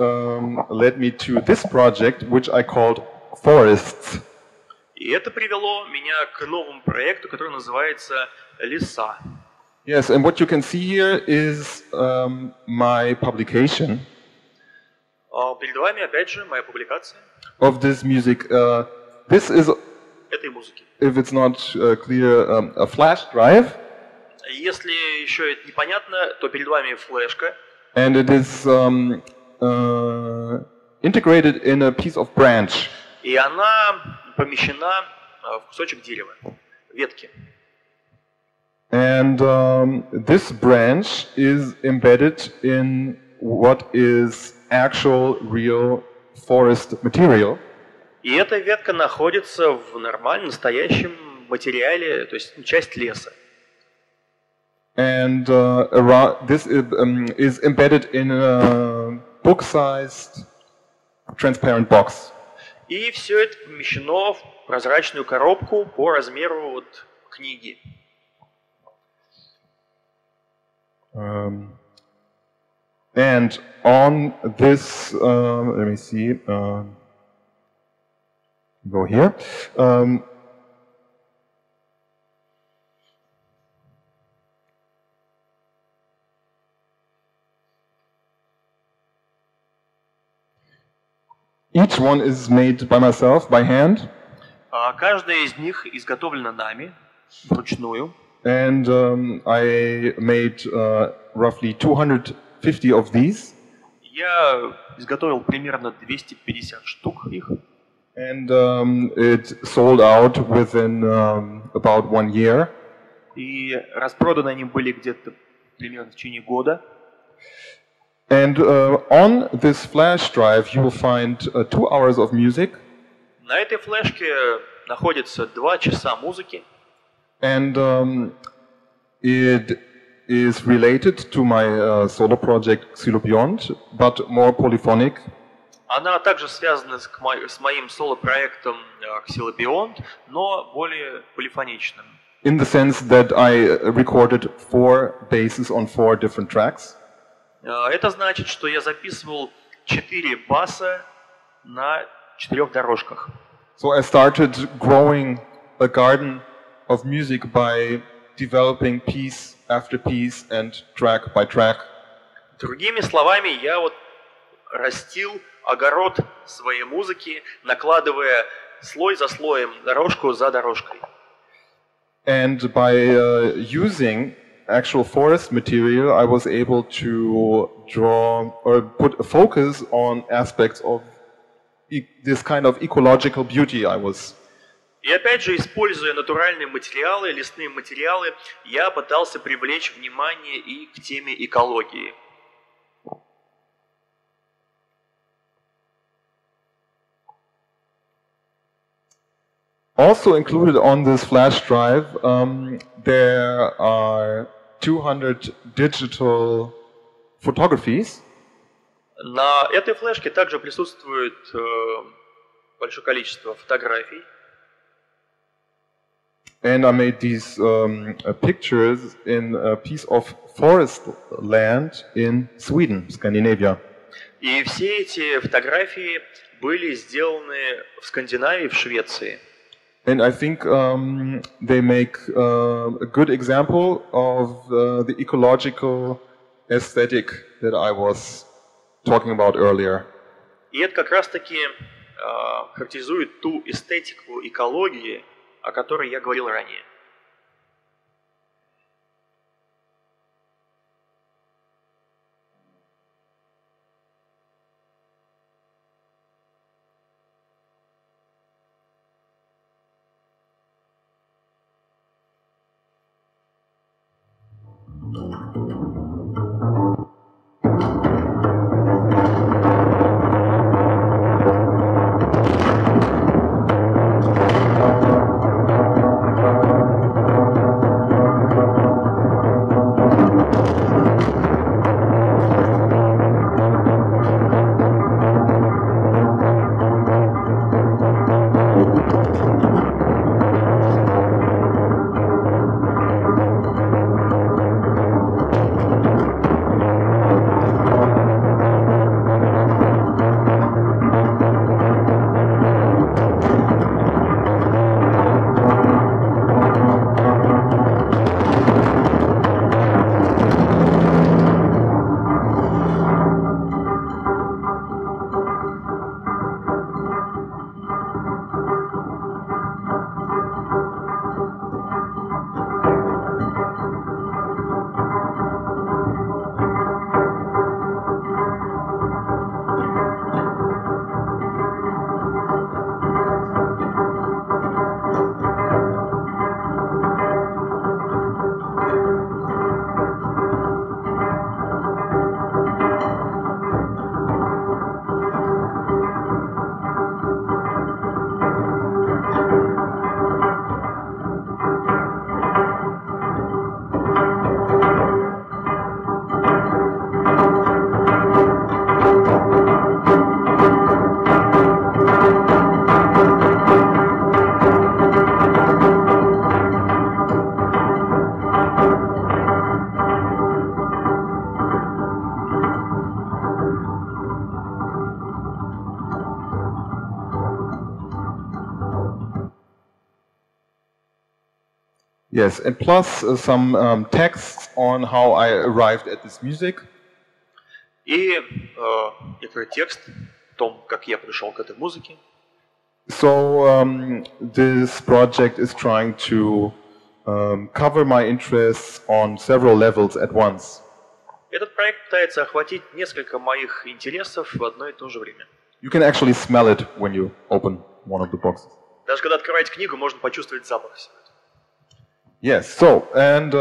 led me to this project, which I called Forests. И это привело меня к новому проекту, который называется «Леса». Yes, and what you can see here is my publication. Перед вами, опять же, моя публикация. Of this music. This is, этой музыки. If it's not clear, a flash drive. Если еще это непонятно, то перед вами флешка. And it is integrated in a piece of branch. И она помещена в кусочек дерева, ветки. And this branch is embedded in what is actual, real forest material. И эта ветка находится в нормальном, настоящем материале, то есть часть леса. And this is embedded in a book-sized transparent box. И все это помещено в прозрачную коробку по размеру вот книги. And on this, let me see, go here. Each one is made by myself, by hand. Каждая из них изготовлена нами, вручную. And I made roughly 250 of these. Я изготовил примерно 250 штук их. And it sold out within about 1 year. И распроданы они были где-то примерно в течение года. And on this flash drive you will find 2 hours of music. На этой флешке находится 2 часа музыки. And it is related to my solo project Xylobiont, but more polyphonic. Она также связана с моим соло-проектом Xylobiont, но более полифоничным. In the sense that I recorded 4 basses on 4 different tracks. Это значит, что я записывал 4 баса на 4 дорожках. So I started growing a garden of music by developing piece after piece and track by track. Другими словами, я вот растил огород своей музыки, накладывая слой за слоем, дорожку за дорожкой. And by using actual forest material, I was able to draw or put a focus on aspects of this kind of ecological beauty I was. И опять же, используя натуральные материалы, лесные материалы, я пытался привлечь внимание и к теме экологии. Also included on this flash drive, there are 200 digital photographies. На этой флешке также присутствует большое количество фотографий. And I made these pictures in a piece of forest land in Sweden, Scandinavia. И все эти фотографии были сделаны в Скандинавии, в Швеции. And I think they make a good example of the ecological aesthetic that I was talking about earlier. И это как раз-таки характеризует ту эстетику экологии, о которой я говорил ранее. Yes, and plus some texts on how I arrived at this music. И некоторый текст о том, как я пришел к этой музыке. So this project is trying to cover my interests on several levels at once. Этот проект пытается охватить несколько моих интересов в одно и то же время. You can actually smell it when you open one of the boxes. Даже когда открываете книгу, можно почувствовать запах всего этого. Yes, so, and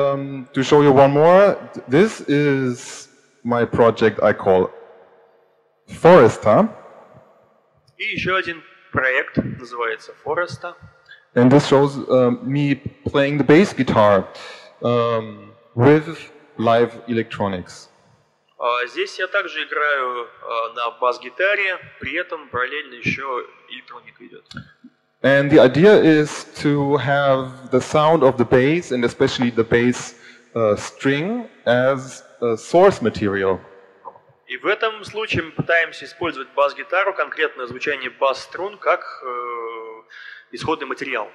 to show you one more, this is my project I call Foresta. И еще один проект называется Foresta. And this shows me playing the bass guitar with live electronics. Здесь я также играю на бас-гитаре, при этом параллельно еще электроника идет. And the idea is to have the sound of the bass, and especially the bass string, as a source material. И в этом случае мы пытаемся использовать бас-гитару, конкретное звучание бас-струн, как исходный материал.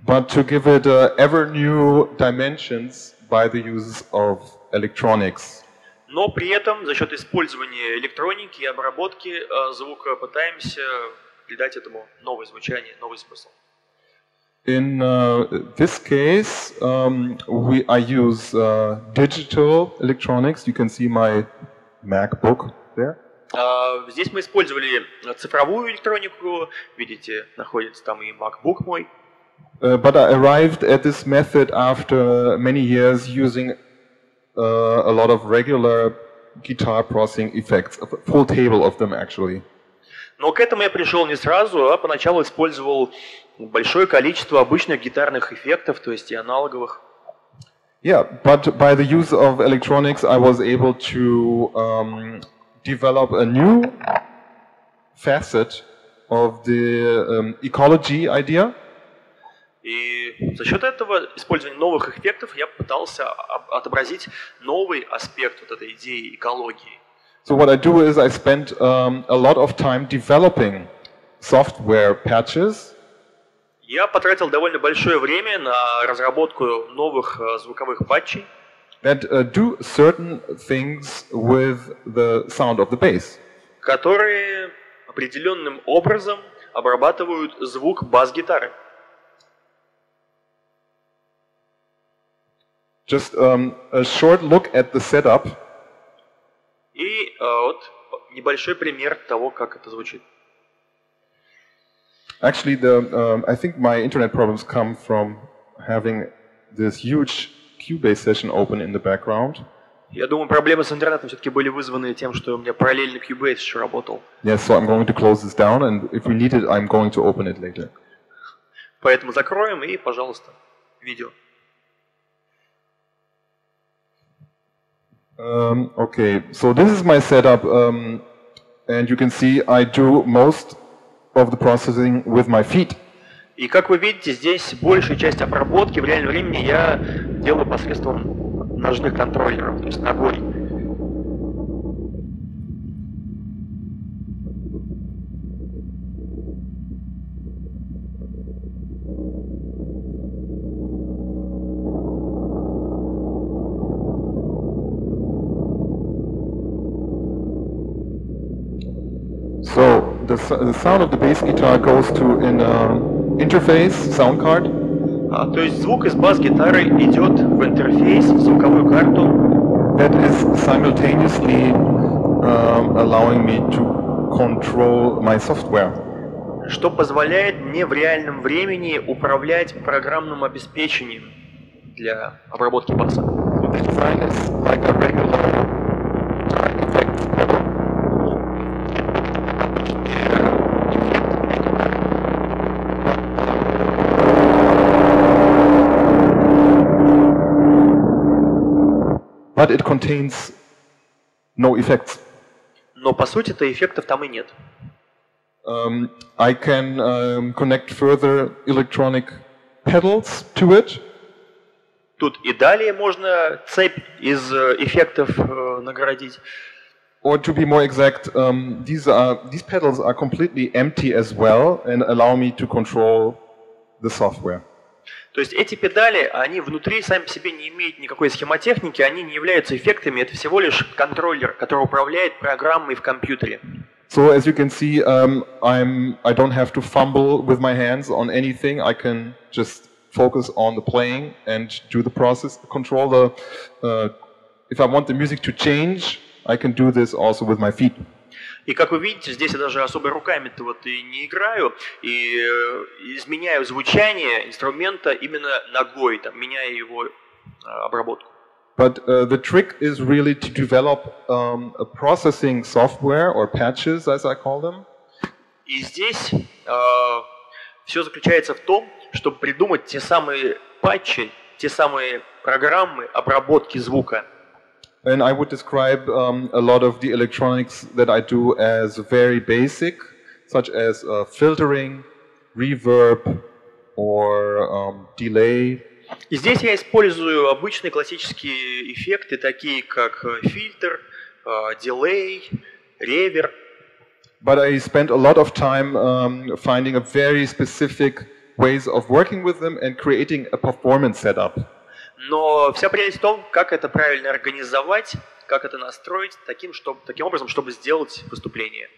But to give it ever new dimensions by the use of electronics. Но при этом за счет использования электроники и обработки звука пытаемся придать этому новое звучание, новый смысл. In this case, I use digital electronics. You can see my MacBook there. Здесь мы использовали цифровую электронику. Видите, находится там и MacBook мой. But I arrived at this method after many years using a lot of regular guitar processing effects, a full table of them actually. Но к этому я пришел не сразу, а поначалу использовал большое количество обычных гитарных эффектов, то есть и аналоговых. Yeah, but by the use of electronics, I was able to develop a new facet of the ecology idea. И за счет этого использования новых эффектов я пытался отобразить новый аспект вот этой идеи экологии. So what I do is I spend a lot of time developing software patches. Я потратил довольно большое время на разработку новых звуковых патчей, that do certain things with the sound of the bass. которые определенным образом обрабатывают звук бас-гитары. Just a short look at the setup. И вот небольшой пример того, как это звучит. Actually, I think my internet problems come from having this huge Cubase session open in the background. Я думаю, проблемы с интернетом все-таки были вызваны тем, что у меня параллельно Cubase еще работал. Yes, so I'm going to close this down, and if we need it, I'm going to open it later. Поэтому закроем и, пожалуйста, видео. Okay, so this is my setup, and you can see I do most of the processing with my feet. И как вы видите, здесь большая часть обработки в реальном времени я делаю посредством ножных контроллеров, то есть ногой. So the sound of the bass guitar goes to an interface sound card. То есть звук из бас-гитары идет в интерфейс, в звуковую карту. That is simultaneously allowing me to control my software. Что позволяет мне в реальном времени управлять программным обеспечением для обработки баса. The design is like a regular effect pedal. But it contains no effects. Но по сути-то эффектов там и нет. I can connect further electronic pedals to it. Тут и далее можно цепь из эффектов наградить. Or to be more exact, these pedals are completely empty as well and allow me to control the software. То есть эти педали, они внутри сами по себе не имеют никакой схемотехники, они не являются эффектами, это всего лишь контроллер, который управляет программой в компьютере. So as you can see, I don't have to fumble with my hands on anything. I can just focus on the playing and do the process, control the. If I want the music to change, I can do this also with my feet. И как вы видите, здесь я даже особо руками-то вот и не играю, и изменяю звучание инструмента именно ногой, там, меняя его обработку. But the trick is really to develop a processing software or patches, as I call them. И здесь все заключается в том, чтобы придумать те самые патчи, те самые программы обработки звука. And I would describe a lot of the electronics that I do as very basic, such as filtering, reverb, or delay. И здесь я использую обычные классические эффекты, такие как фильтр, дилей, реверб. But I spent a lot of time finding a very specific ways of working with them and creating a performance setup. Но вся прелесть в том, как это правильно организовать, как это настроить таким образом, чтобы сделать выступление.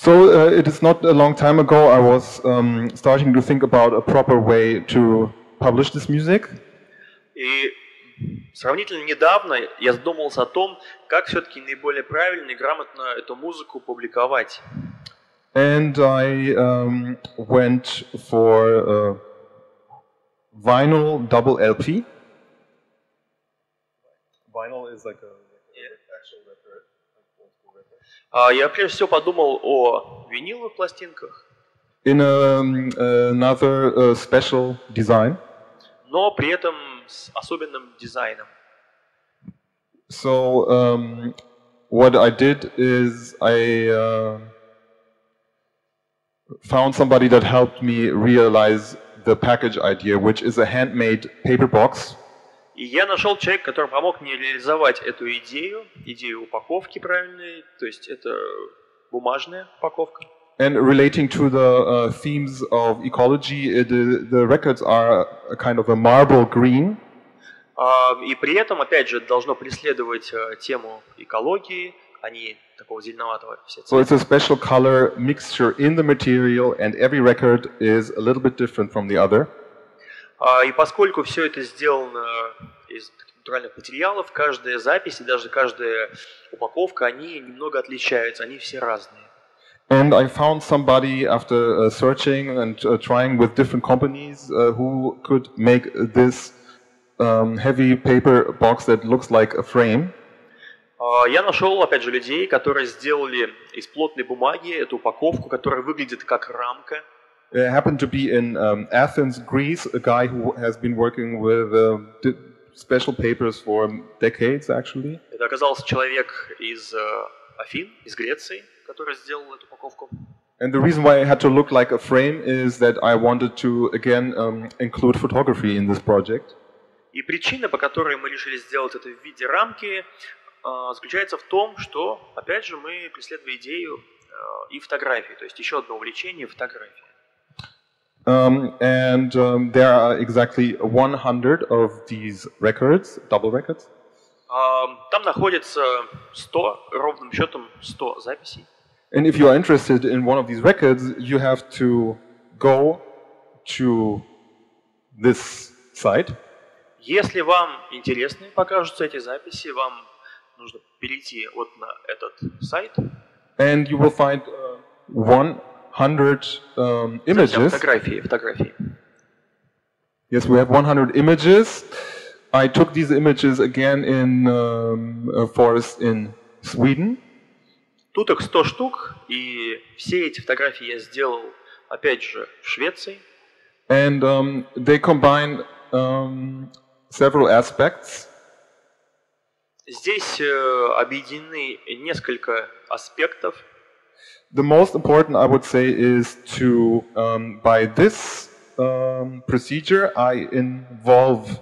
So it is not a long time ago I was starting to think about a proper way to publish this music. И сравнительно недавно я задумался о том, как все-таки наиболее правильно и грамотно эту музыку публиковать. And I went for vinyl double LP. Vinyl is like a actual record. Я прежде всего подумал о виниловых пластинках. In another special design. Но при этом с особенным дизайном. So what I did is I found somebody that helped me realize the package idea, which is a handmade paper box. И я нашел человека, который помог мне реализовать эту идею упаковки правильной, то есть это бумажная упаковка. And relating to the themes of ecology, the records are a kind of a marble green. И при этом, опять же, должно преследовать тему экологии, а не такого зеленоватого цвета. So it's a special color mixture in the material, and every record is a little bit different from the other. И поскольку все это сделано из натуральных материалов, каждая запись и даже каждая упаковка, они немного отличаются, они все разные. And I found somebody after searching and trying with different companies who could make this heavy paper box that looks like a frame. Я нашел, опять же, людей, которые сделали из плотной бумаги эту упаковку, которая выглядит как рамка. There happened to be in Athens, Greece, a guy who has been working with special papers for decades, actually. Это оказался человек из Афин, из Греции, который сделал эту упаковку. And the reason why I had to look like a frame is that I wanted to, again, include photography in this project. И причина, по которой мы решили сделать это в виде рамки, заключается в том, что, опять же, мы преследуем идею и фотографии, то есть еще одно увлечение фотографии. There are exactly 100 of these records, double records. Там находится 100, ровным счетом 100 записей. And if you are interested in one of these records, you have to go to this site. Если вам интересны покажутся эти записи, вам нужно перейти вот на этот сайт. And you will find 100 images. Фотографии. Yes, we have 100 images. I took these images again in a forest in Sweden. Тут их 100 штук, и все эти фотографии я сделал, опять же, в Швеции. And they combine several aspects. Здесь объединены несколько аспектов. The most important, I would say, is to, by this procedure, I involve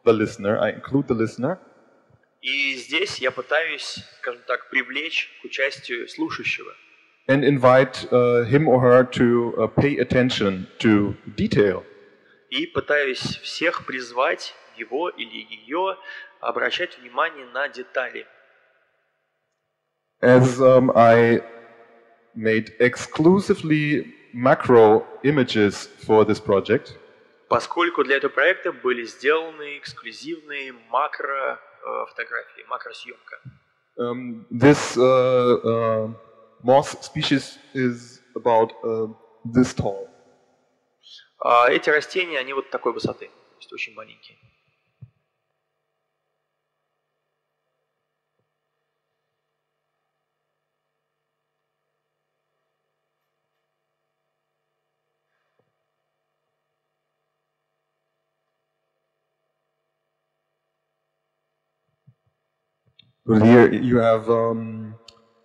the listener, I include the listener. И здесь я пытаюсь, скажем так, привлечь к участию слушающего. And invite him or her to pay attention to detail. И пытаюсь всех призвать, его или ее, обращать внимание на детали. As I made exclusively macro images for this project, поскольку для этого проекта были сделаны эксклюзивные макрофотографии, макросъемка. This moss species is about this tall. Эти растения, они вот такой высоты, то есть очень маленькие. Well, here you have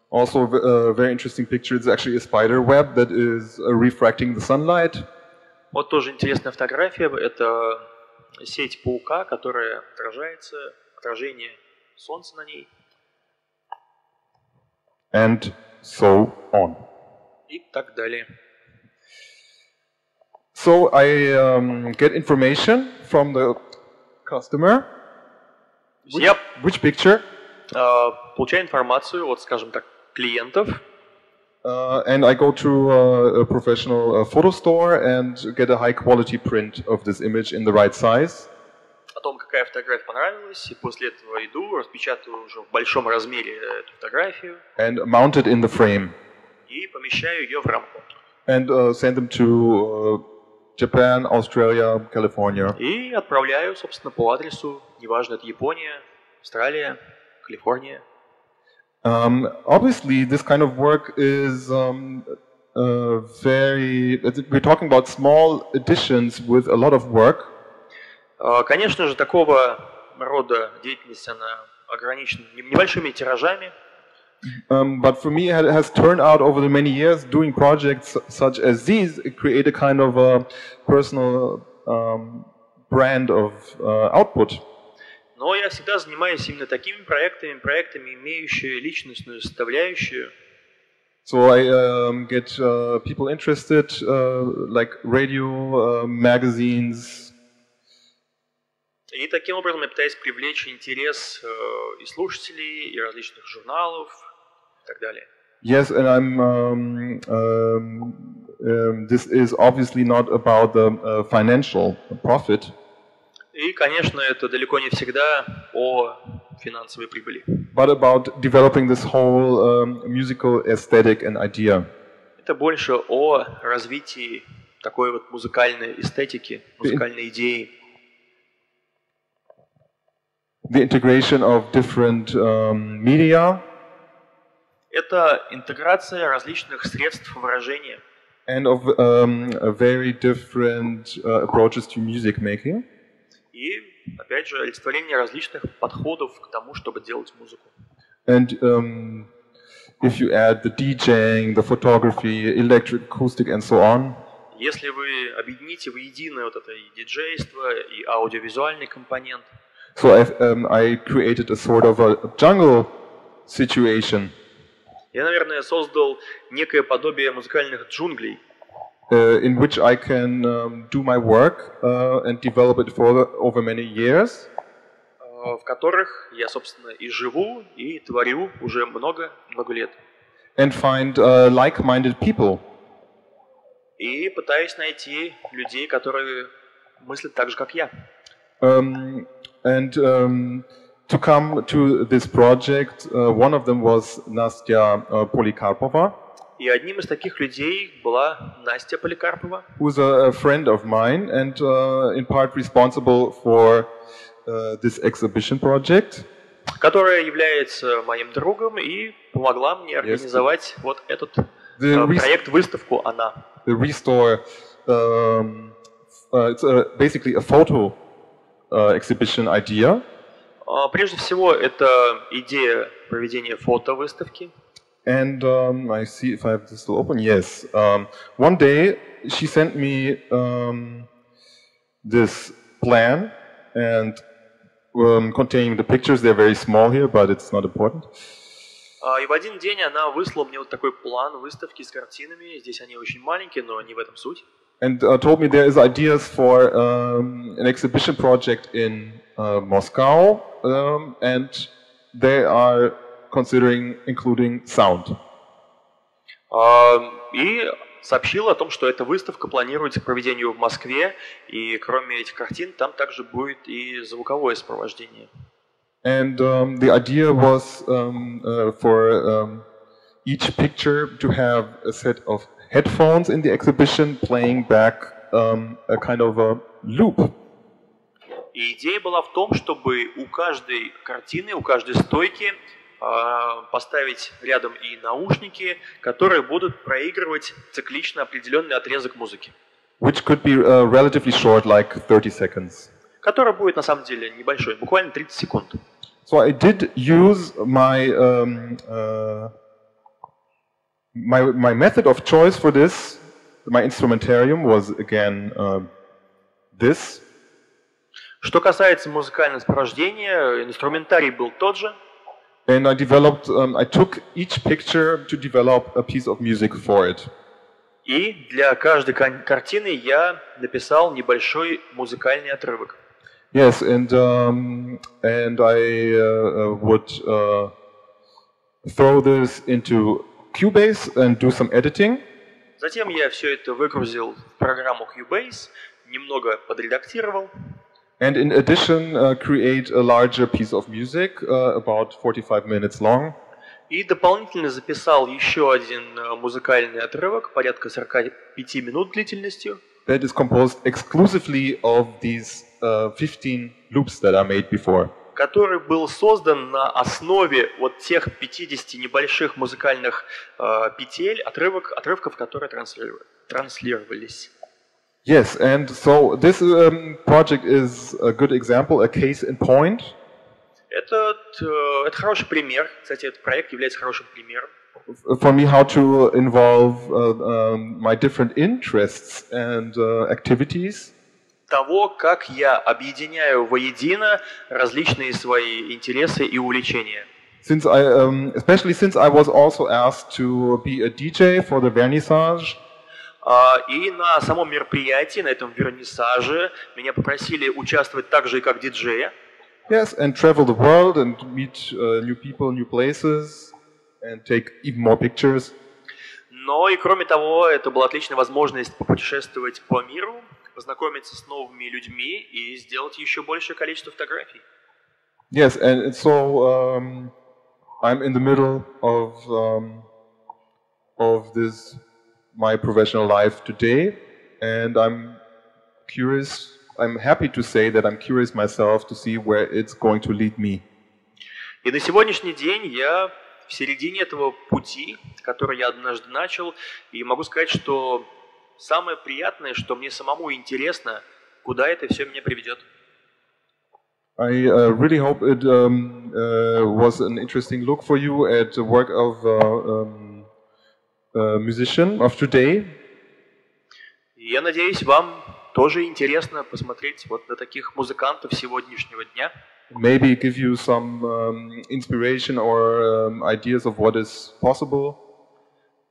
also a very interesting picture. It's actually a spider web that is refracting the sunlight. Вот тоже интересная фотография. Это сеть паука, которая отражается, отражение солнца на ней. And so on. И так далее. So I get information from the customer. Which picture? Получаю информацию от, скажем так, клиентов. And I go to a professional photo store and get a high quality print of this image in the right size. О том, какая фотография понравилась, и после этого иду, распечатываю уже в большом размере эту фотографию. And mount it in the frame. И помещаю ее в рамку. And send them to Japan, Australia, California. И отправляю, собственно, по адресу, неважно, это Япония, Австралия, Калифорния. Obviously, this kind of work is we're talking about small editions with a lot of work. Конечно же, такого рода деятельность, она ограничена небольшими тиражами. But for me, it has turned out over the many years doing projects such as these, create a kind of a personal brand of output. Но я всегда занимаюсь именно такими проектами, имеющими личностную составляющую. So I get people interested, like radio, magazines. И таким образом я пытаюсь привлечь интерес и слушателей, и различных журналов, и так далее. Yes, and this is obviously not about the financial profit. И, конечно, это далеко не всегда о финансовой прибыли. But about developing this whole musical aesthetic and idea. Это больше о развитии такой вот музыкальной эстетики, музыкальной идеи. The integration of different media. Это интеграция различных средств выражения. And of very different approaches to music making. И, опять же, олицетворение различных подходов к тому, чтобы делать музыку. And if you add the DJing, the photography, electric, acoustic, and so on. Если вы объедините воедино вот это и диджейство, и аудиовизуальный компонент. So I created a sort of a jungle situation. Я, наверное, создал некое подобие музыкальных джунглей. In which I can do my work and develop it over many years. В которых я, собственно, и живу, и творю уже много лет. And find like-minded people. И пытаюсь найти людей, которые мыслят так же, как я. And to come to this project, one of them was Nastya Polikarpova. И одним из таких людей была Настя Поликарпова. Who's a friend of mine and in part responsible for this exhibition project. Которая является моим другом и помогла мне организовать вот этот проект, выставку «Она». The Restore, it's basically a photo exhibition idea. Прежде всего, это идея проведения фотовыставки. And I see if I have this still open. Yes. One day she sent me this plan and containing the pictures. They're very small here, but it's not important. И в один день она выслала мне вот такой план выставки с картинами. Здесь они очень маленькие, но не в этом суть. And told me there is ideas for an exhibition project in Moscow, and they are considering including sound. И сообщила о том, что эта выставка планируется к проведению в Москве, и кроме этих картин там также будет и звуковое сопровождение. And the idea was for each picture to have a set of headphones in the exhibition playing back a kind of a loop. И идея была в том, чтобы у каждой картины, у каждой стойки поставить рядом и наушники, которые будут проигрывать циклично определенный отрезок музыки. Which could be relatively short, like 30 seconds. Который будет на самом деле небольшой, буквально 30 секунд. So I did use my method of choice for this. My instrumentarium was again this. Что касается музыкального сопровождения, инструментарий был тот же. And I developed, I took each picture to develop a piece of music for it. И для каждой картины я написал небольшой музыкальный отрывок. Yes, and I would throw this into Cubase and do some editing. Затем я все это выгрузил в программу Cubase, немного подредактировал. And in addition, create a larger piece of music, about 45 minutes long. И дополнительно записал еще один музыкальный отрывок, порядка 45 минут длительностью. That is composed exclusively of these 15 loops that I made before. Который был создан на основе вот тех 50 небольших музыкальных петель, отрывков, которые транслировались. Yes, and so this project is a good example, a case in point. Это хороший пример. Кстати, этот проект является хорошим примером. For me, how to involve my different interests and activities. Того, как я объединяю воедино различные свои интересы и увлечения. Especially since I was also asked to be a DJ for the vernissage. И на самом мероприятии, на этом вернисаже, меня попросили участвовать так же и как диджея. Yes, and travel the world and meet new people, new places, and take even more pictures. Но и кроме того, это была отличная возможность попутешествовать по миру, познакомиться с новыми людьми и сделать еще большее количество фотографий. Yes, and so I'm in the middle of this my professional life today, and I'm curious. I'm happy to say that I'm curious myself to see where it's going to lead me. И на сегодняшний день я в середине этого пути, который я однажды начал, и могу сказать, что самое приятное, что мне самому интересно, куда это все меня приведет. I really hope it was an interesting look for you at the work of a musician of today. И я надеюсь, вам тоже интересно посмотреть вот на таких музыкантов сегодняшнего дня. Maybe give you some inspiration or ideas of what is possible.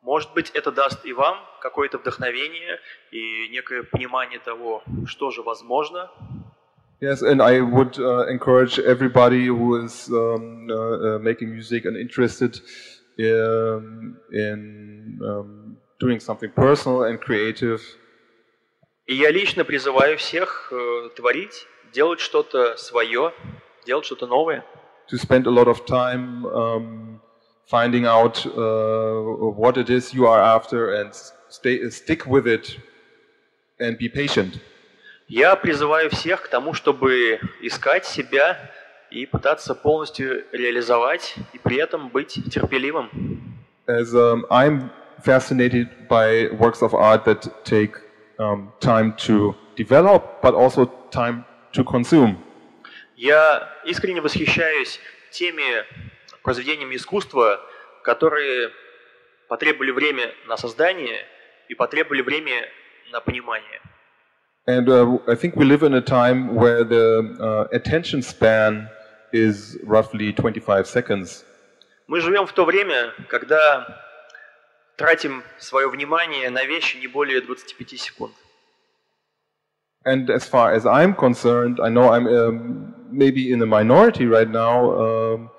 Может быть, это даст и вам какое-то вдохновение и некое понимание того, что же возможно. Yes, and I would encourage everybody who is making music and interested in doing something personal and creative. И я лично призываю всех творить, делать что-то свое, делать что-то новое. To spend a lot of time finding out what it is you are after and stick with it and be patient. Я призываю всех к тому, чтобы искать себя и пытаться полностью реализовать, и при этом быть терпеливым. As I'm fascinated by works of art that take time to develop, but also time to consume. Я искренне восхищаюсь теми произведениями искусства, которые потребовали время на создание и потребовали время на понимание. And I think we live in a time where the attention span is roughly 25 seconds. Мы живем в то время, когда тратим свое внимание на вещи не более 25 секунд. And as far as I'm concerned, I know I'm maybe in a minority right now.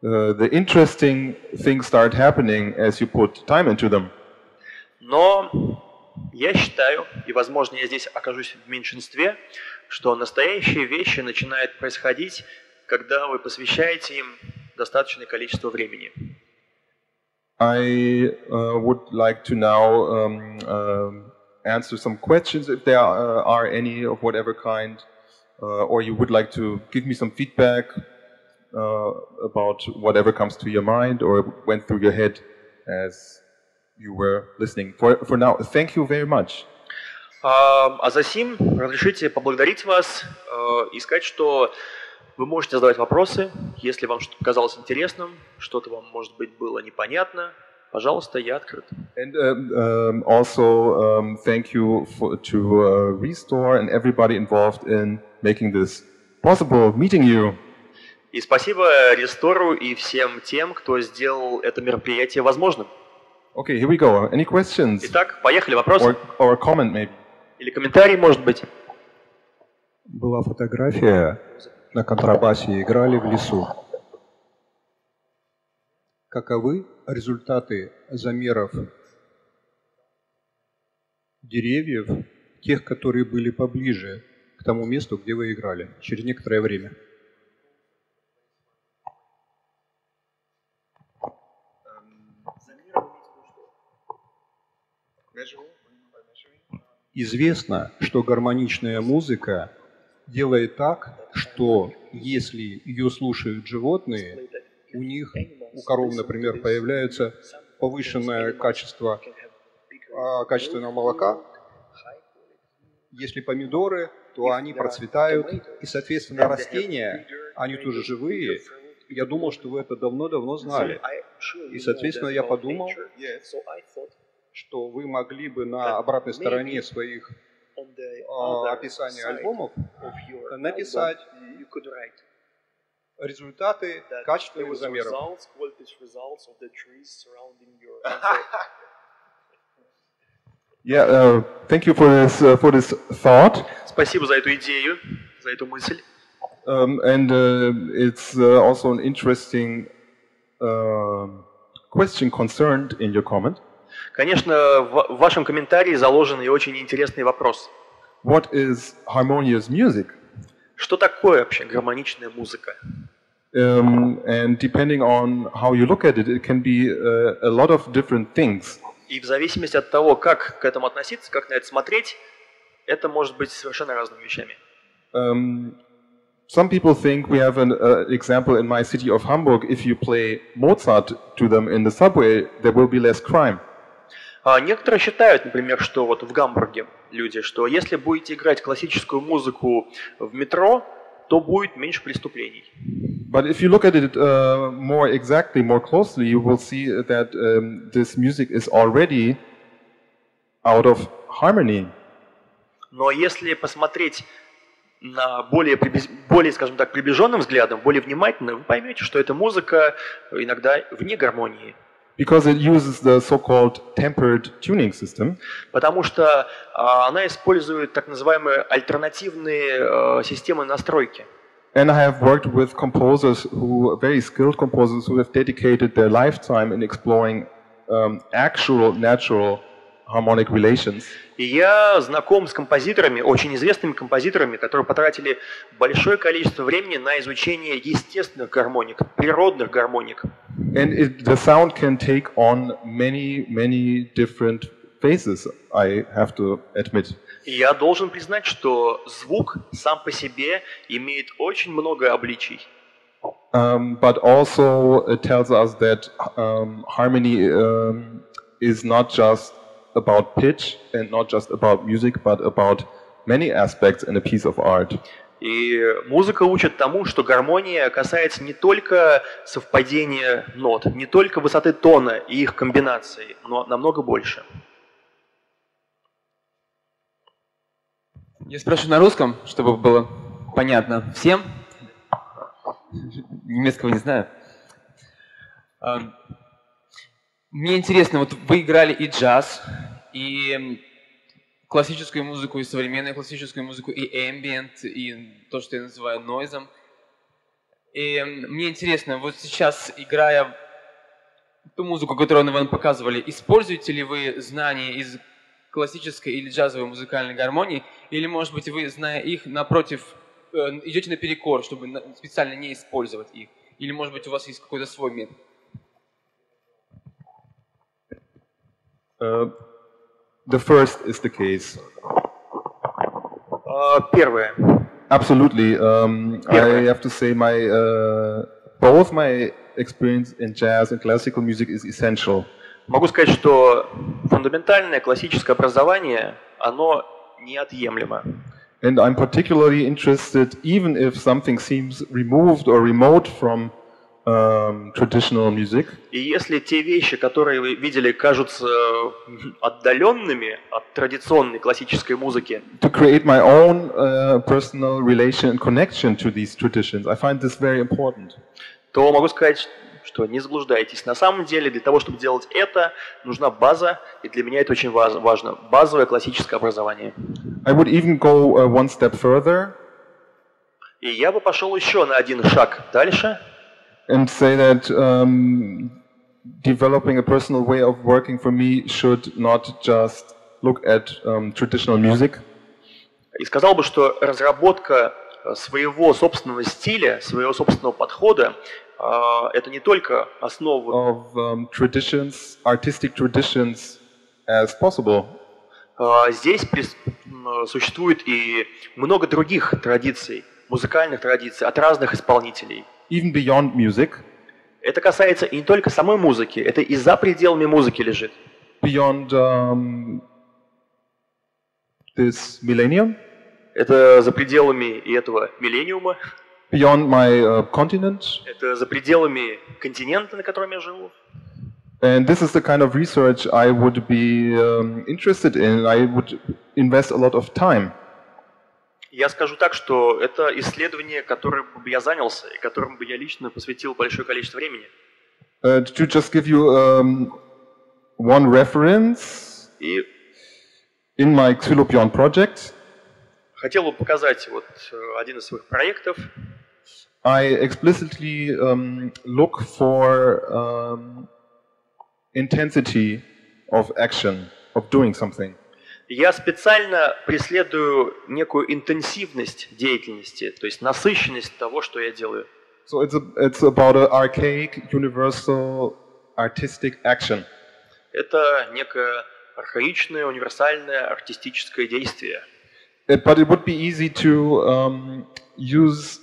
The interesting things start happening as you put time into them. Но я считаю, и, возможно, я здесь окажусь в меньшинстве, что настоящие вещи начинают происходить, когда вы посвящаете им достаточное количество времени. I would like to now answer some questions, if there are any of whatever kind, or you would like to give me some feedback about whatever comes to your mind or went through your head as you were listening. For now, thank you very much. А засим разрешите поблагодарить вас и сказать, что вы можете задавать вопросы, если вам что-то показалось интересным, что-то вам, может быть, было непонятно. Пожалуйста, я открыт. And also thank you to Restore and everybody involved in making this possible, meeting you. И спасибо Рестору и всем тем, кто сделал это мероприятие возможным. Okay, here we go. Any questions? Итак, поехали, вопросы. Or a comment maybe. Или комментарий, может быть. Была фотография, на контрабасе играли в лесу. каковы результаты замеров деревьев, тех, которые были поближе к тому месту, где вы играли, через некоторое время? Известно, что гармоничная музыка делает так, что если ее слушают животные, у них, у коров, например, появляется повышенное качество качественного молока. Если помидоры, то они процветают. И, соответственно, растения, они тоже живые. Я думал, что вы это давно-давно знали. И, соответственно, я подумал, что вы могли бы на обратной стороне своих описаний альбомов написать результаты качественных замеров. Yeah, thank you for this thought. Спасибо за эту идею, за эту мысль. And it's also an interesting question concerned in your comment. Конечно, в вашем комментарии заложен и очень интересный вопрос. What is harmonious music? Что такое вообще гармоничная музыка? And depending on how you look at it, it can be a lot of different things. И в зависимости от того, как к этому относиться, как на это смотреть, это может быть совершенно разными вещами. Some people think we have an example in my city of Hamburg. If you play Mozart to them in the subway, there will be less crime. Некоторые считают, например, что вот в Гамбурге люди, что если будете играть классическую музыку в метро, то будет меньше преступлений. But if you look at it more exactly, more closely, you will see that this music is already out of harmony. Но если посмотреть на более, скажем так, приближенным взглядом, более внимательно, вы поймете, что эта музыка иногда вне гармонии. Because it uses the so-called tempered tuning system. Потому что она использует так называемые альтернативные системы настройки. And I have worked with composers very skilled composers who have dedicated their lifetime in exploring actual natural harmonic relations. И я знаком с композиторами, очень известными композиторами, которые потратили большое количество времени на изучение естественных гармоник, природных гармоник. And the sound can take on many different phases, I have to admit. И я должен признать, что звук сам по себе имеет очень много обличий. But also it tells us that harmony is not just about pitch and not just about music, but about many aspects in a piece of art. И музыка учит тому, что гармония касается не только совпадения нот, не только высоты тона и их комбинаций, но намного больше. Я спрошу на русском, чтобы было понятно всем. Немецкого не знаю. Мне интересно, вот вы играли и джаз, и классическую музыку, и современную классическую музыку, и ambient, и то, что я называю нойзом. И мне интересно, вот сейчас, играя ту музыку, которую вам показывали, используете ли вы знания из классической или джазовой музыкальной гармонии, или, может быть, вы, зная их, напротив, идете наперекор, чтобы специально не использовать их? Или, может быть, у вас есть какой-то свой метод? The first is the case. Первое. Absolutely. I have to say both my experience in jazz and classical music is essential. Могу сказать, что фундаментальное классическое образование, оно неотъемлемо. And I'm particularly interested, even if something seems removed or remote from traditional music. И если те вещи, которые вы видели, кажутся отдаленными от традиционной классической музыки, to create my own personal relation and connection to these traditions, I find this very important. То могу сказать, что не заблуждайтесь. На самом деле, для того, чтобы делать это, нужна база, и для меня это очень важно. Базовое классическое образование. I would even go one step further. И я бы пошел еще на один шаг дальше. And say that developing a personal way of working for me should not just look at traditional music. И сказал бы, что разработка своего собственного стиля, своего собственного подхода, это не только основа of traditions, artistic traditions as possible. Здесь существует и много других традиций, музыкальных традиций от разных исполнителей. Even beyond music. Это касается и не только самой музыки, это и за пределами музыки лежит. Beyond this millennium. Это за пределами и этого миллениума. Beyond my continent. Это за пределами континента, на котором я живу. And this is the kind of research I would be interested in. I would invest a lot of time. Я скажу так, что это исследование, которым бы я занялся и которым бы я лично посвятил большое количество времени. To just give you one reference, и in my Xylobiont project, хотел бы показать вот один из своих проектов. I explicitly look for intensity of action, of doing something. Я специально преследую некую интенсивность деятельности, то есть насыщенность того, что я делаю. So it's about an archaic, universal, artistic action. Это некое архаичное, универсальное артистическое действие. But it would be easy to use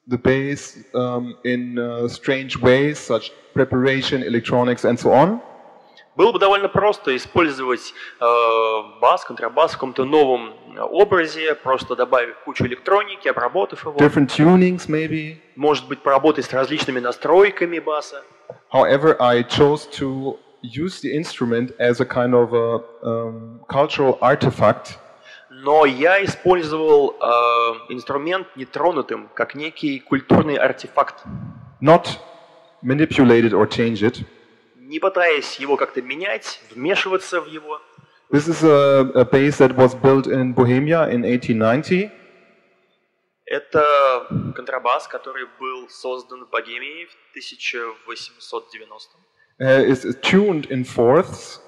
the bass in strange ways, such preparation, electronics, and so on. Было бы довольно просто использовать бас, контрабас в каком-то новом образе, просто добавив кучу электроники, обработав его. Different tunings, maybe. Может быть, поработать с различными настройками баса. However, I chose to use the instrument as a kind of a cultural artifact. Но я использовал инструмент нетронутым, как некий культурный артефакт. Not manipulated or change it. Не пытаясь его как-то менять, вмешиваться в его. This is a bass that was built in Bohemia in 1890. Это контрабас, который был создан в Богемии в 1890. Is tuned in fourths.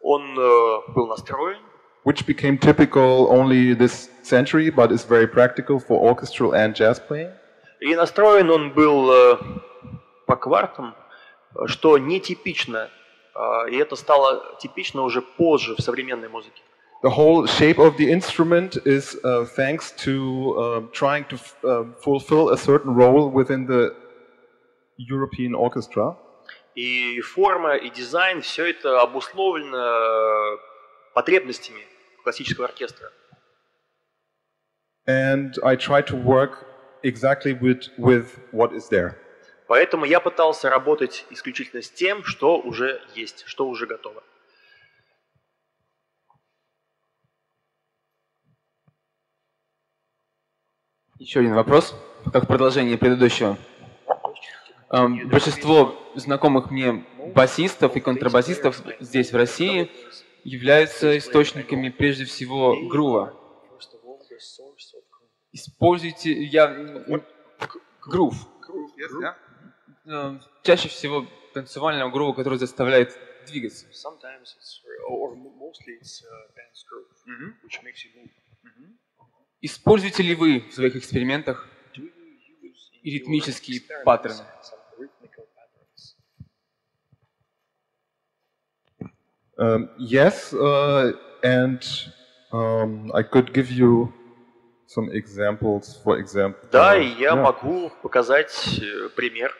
Он был настроен. Which became typical only this century, but is very practical for orchestral and jazz playing. И настроен он был по квартам, что нетипично, и это стало типично уже позже в современной музыке. The whole shape of the instrument is thanks to trying to fulfill a certain role within the European orchestra. И форма, и дизайн, все это обусловлено потребностями классического оркестра. And I try to work exactly with what is there. Поэтому я пытался работать исключительно с тем, что уже есть, что уже готово. Еще один вопрос, как продолжение предыдущего. Большинство знакомых мне басистов и контрабасистов здесь, в России, являются источниками, прежде всего, грува. Используйте... Грув. Чаще всего танцевального грува, который заставляет двигаться. Используете ли вы в своих экспериментах ритмические паттерны? Yes, and I could give you some examples, for example. Да, и я могу показать пример.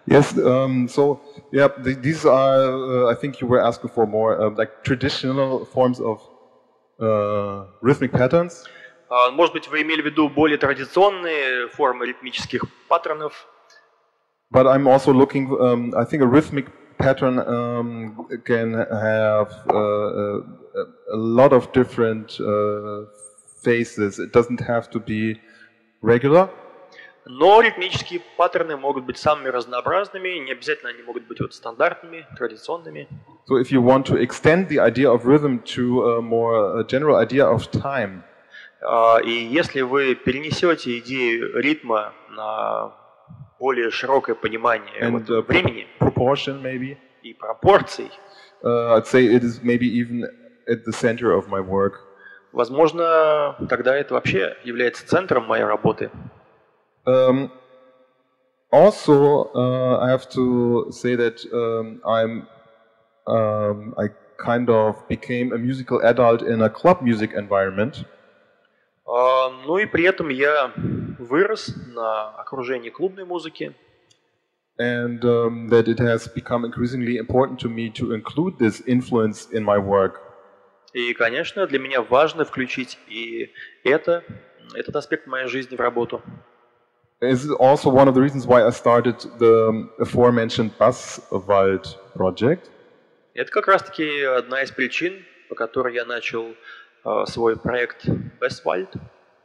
Yes, so yeah, these are, I think you were asking for more like traditional forms of rhythmic patterns. Может быть, вы имели в виду более традиционные формы ритмических паттернов? But I'm also looking, I think a rhythmic pattern can have a lot of different phases. It doesn't have to be regular. Но ритмические паттерны могут быть самыми разнообразными, не обязательно они могут быть вот стандартными, традиционными. So if you want to extend the idea of rhythm to a more general idea of time. И если вы перенесете идею ритма на более широкое понимание времени proportion maybe. И пропорций, I'd say it is maybe even at the center of my work. Возможно, тогда это вообще является центром моей работы. Also, I have to say that I kind of became a musical adult in a club music environment. Ну и при этом я вырос на окружении клубной музыки. And that it has become increasingly important to me to include this influence in my work. И, конечно, для меня важно включить и этот аспект моей жизни в работу. This is also one of the reasons why I started the aforementioned Бас-гитарист project. Это как раз-таки одна из причин, по которой я начал свой проект Басвальд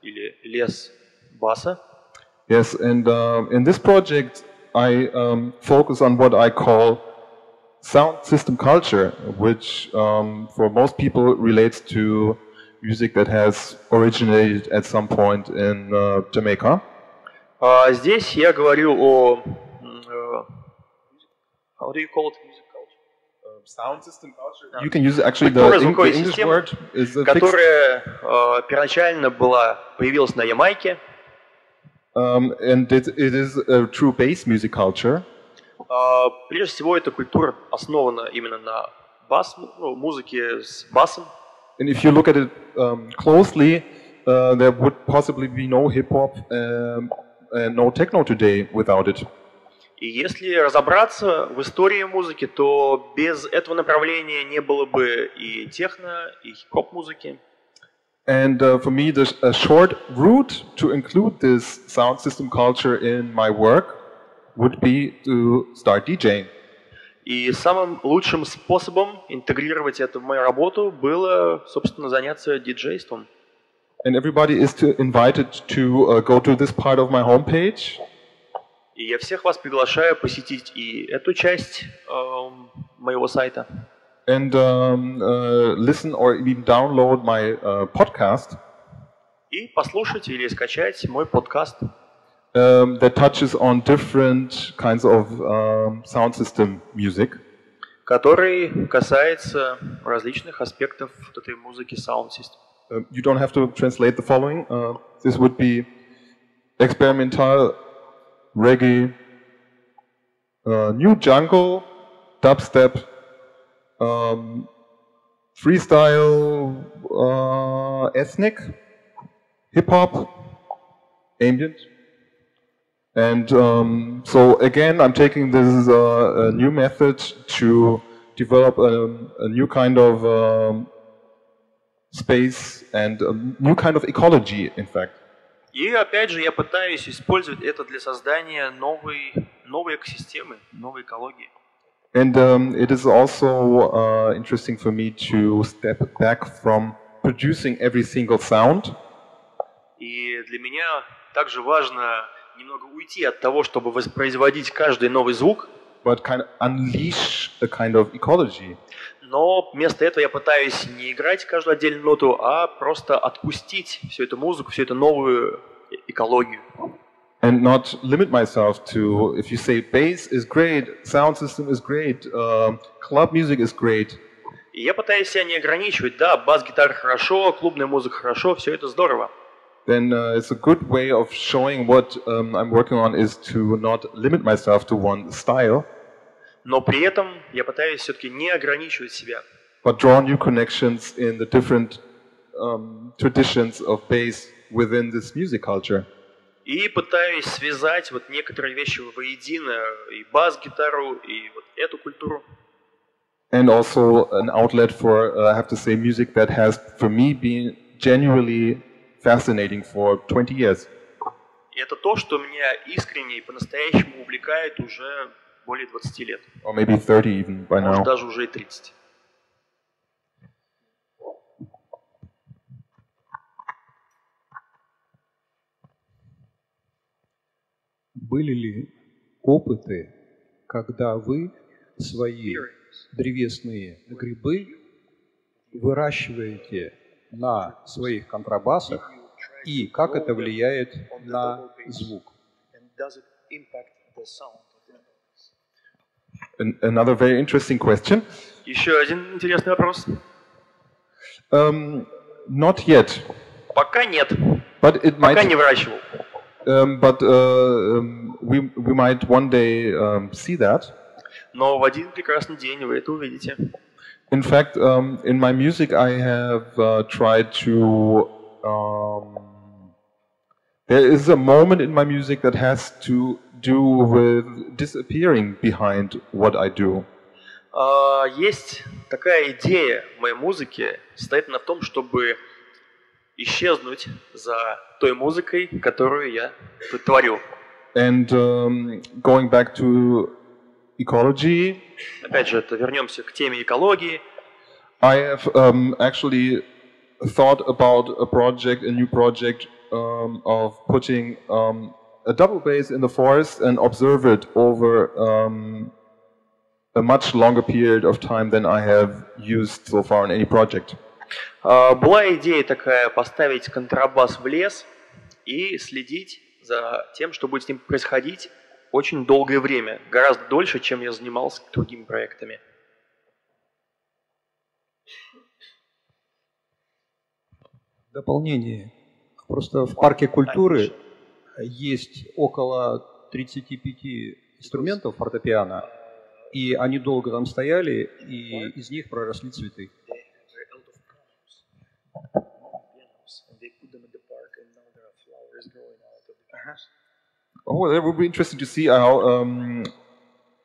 или лес баса. Yes, and in this project I focus on what I call sound system culture, which for most people relates to music that has originated at some point in Jamaica. Здесь я говорю о how do you call it music culture? Sound system culture. You can use actually the English word is которая первоначально появилась на Ямайке. And it is a true bass music culture. Прежде всего, эта культура основана именно на музыке с басом. And if you look at it closely, there would possibly be no hip hop and no techno today without it. И если разобраться в истории музыки, то без этого направления не было бы и техно, и хип-хоп музыки. And for me, a short route to include this sound system culture in my work would be to start DJing. И самым лучшим способом интегрировать это в мою работу было, собственно, заняться диджейством. And everybody is invited to go to this part of my homepage. И я всех вас приглашаю посетить и эту часть моего сайта. And listen or even download my podcast. И послушать или скачать мой подкаст. That touches on different kinds of sound system music. Который касается различных аспектов этой музыки sound system. You don't have to translate the following. This would be experimental, reggae, new jungle, dubstep, freestyle, ethnic, hip-hop, ambient. And so again, I'm taking this a new method to develop a new kind of space and a new kind of ecology, in fact. И опять же, я пытаюсь использовать это для создания новой экосистемы, новой экологии. And it is also interesting for me to step back from producing every single sound. И для меня также важно немного уйти от того, чтобы воспроизводить каждый новый звук. But kind of unleash a kind of ecology. Но вместо этого я пытаюсь не играть каждую отдельную ноту, а просто отпустить всю эту музыку, всю эту новую экологию. And not limit myself to, if you say bass is great, sound system is great, club music is great. И я пытаюсь себя не ограничивать. Да, бас-гитара хорошо, клубная музыка хорошо, все это здорово. then it's a good way of showing what I'm working on is to not limit myself to one style. Но при этом я пытаюсь все-таки не ограничивать себя. But draw new connections in the different traditions of bass within this music culture. И пытаюсь связать вот некоторые вещи воедино, и бас-гитару, и вот эту культуру. And also an outlet for, I have to say, music that has, for me, been genuinely fascinating for 20 years. И это то, что меня искренне и по-настоящему увлекает уже более 20 лет. Or maybe 30 even by now. Может, даже уже и 30. Были ли опыты, когда вы свои древесные грибы выращиваете на своих контрабасах, и как это влияет на звук? Another very interesting question. Еще один интересный вопрос. Not yet. Пока нет. But it Пока might, не выращивал. but we might one day see that. Но в один прекрасный день вы это увидите. In fact, in my music, I have tried to. There is a moment in my music that has to do with disappearing behind what I do. Есть такая идея в моей музыке, состоит она в том, чтобы исчезнуть за той музыкой, которую я творю. And going back to ecology, Опять же, это вернемся к теме экологии. I have actually thought about a new project of putting a double bass in the forest and observe it over a much longer period of time than I have used so far in any project. Была идея такая поставить контрабас в лес и следить за тем, что будет с ним происходить очень долгое время, гораздо дольше, чем я занимался другими проектами. Дополнение. Просто в парке культуры есть около 35 инструментов фортепиано, и они долго там стояли, и из них проросли цветы. Oh, that would be interesting to see how.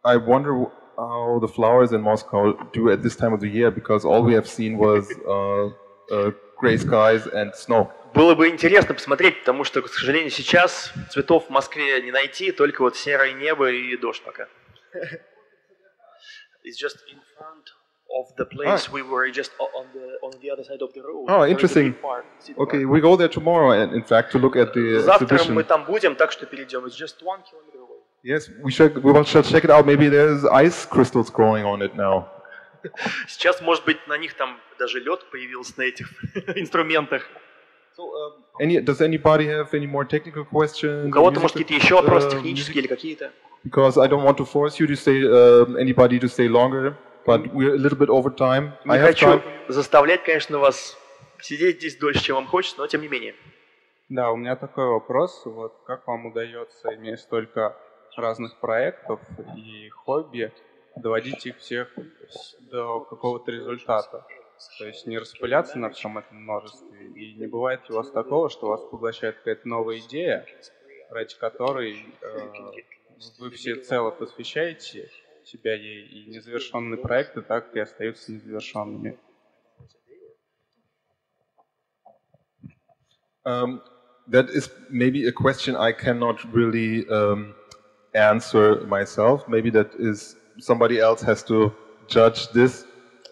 I wonder how the flowers in Moscow do at this time of the year, because all we have seen was gray skies and snow. Было бы интересно посмотреть, потому что, к сожалению, сейчас цветов в Москве не найти, только вот серое небо и дождь пока. It's just in front of the place we were just on the other side of the road. Oh, interesting. Okay, we go there tomorrow, in fact, to look at the Завтра exhibition. мы там будем, так что перейдем. It's just 1 kilometer away. Yes, we shall check it out. Maybe there's ice crystals growing on it now. Сейчас, может быть, на них там даже лед появился на этих инструментах. So, does anybody have any more technical questions? У кого-то, может, какие-то еще вопросы технические или какие-то? Because I don't want to force you to stay, anybody to stay longer, but we're a little bit over time. Не хочу заставлять, конечно, вас сидеть здесь дольше, чем вам хочется, но тем не менее. Да, у меня такой вопрос. Вот как вам удается, имея столько разных проектов и хобби, доводить их всех до какого-то результата? То есть не распыляться на всем этом множестве. И не бывает ли у вас такого, что вас поглощает какая-то новая идея, ради которой вы всецело посвящаете себя ей, и незавершенные проекты так и остаются незавершенными? That is maybe a question I cannot really answer myself. Maybe that is somebody else has to judge this.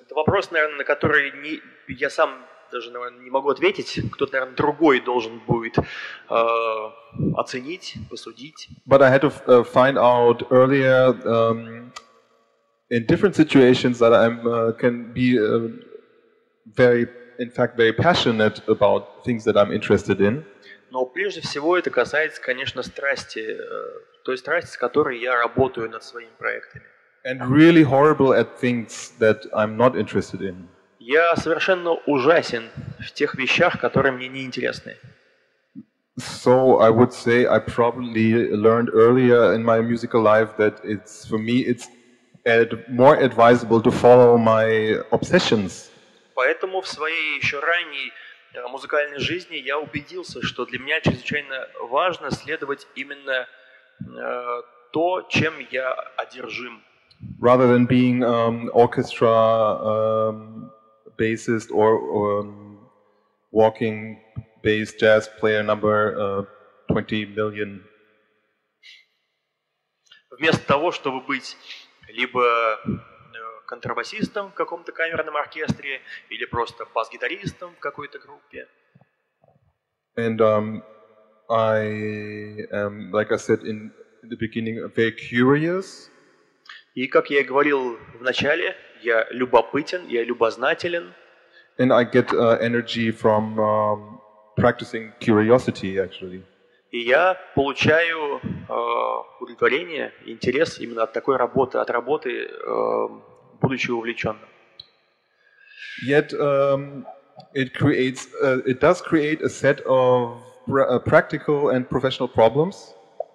Это вопрос, наверное, на который я сам даже, наверное, не могу ответить. Кто-то, наверное, другой должен будет оценить, посудить. But I had to find out earlier in different situations that I can be very passionate about things that I'm interested in. Но прежде всего это касается, конечно, страсти, той страсти, с которой я работаю над своими проектами. And really horrible at things that I'm not interested in. Я совершенно ужасен в тех вещах, которые мне не интересны. So I would say I probably learned earlier in my musical life that for me it's more advisable to follow my obsessions. Поэтому в своей еще ранней музыкальной жизни я убедился, что для меня чрезвычайно важно следовать именно то, чем я одержим. Rather than being orchestra bassist or walking bass jazz player number 20 million. Вместо того, чтобы быть либо контрабасистом в каком-то камерном оркестре или просто бас-гитаристом в какой-то группе. And I am, like I said in the beginning, very curious. И как я и говорил в начале, я любопытен, я любознателен. And I get energy from practicing curiosity, actually. И я получаю удовлетворение, интерес именно от такой работы, от работы, будучи увлеченным. Yet it does create a set of practical and professional problems.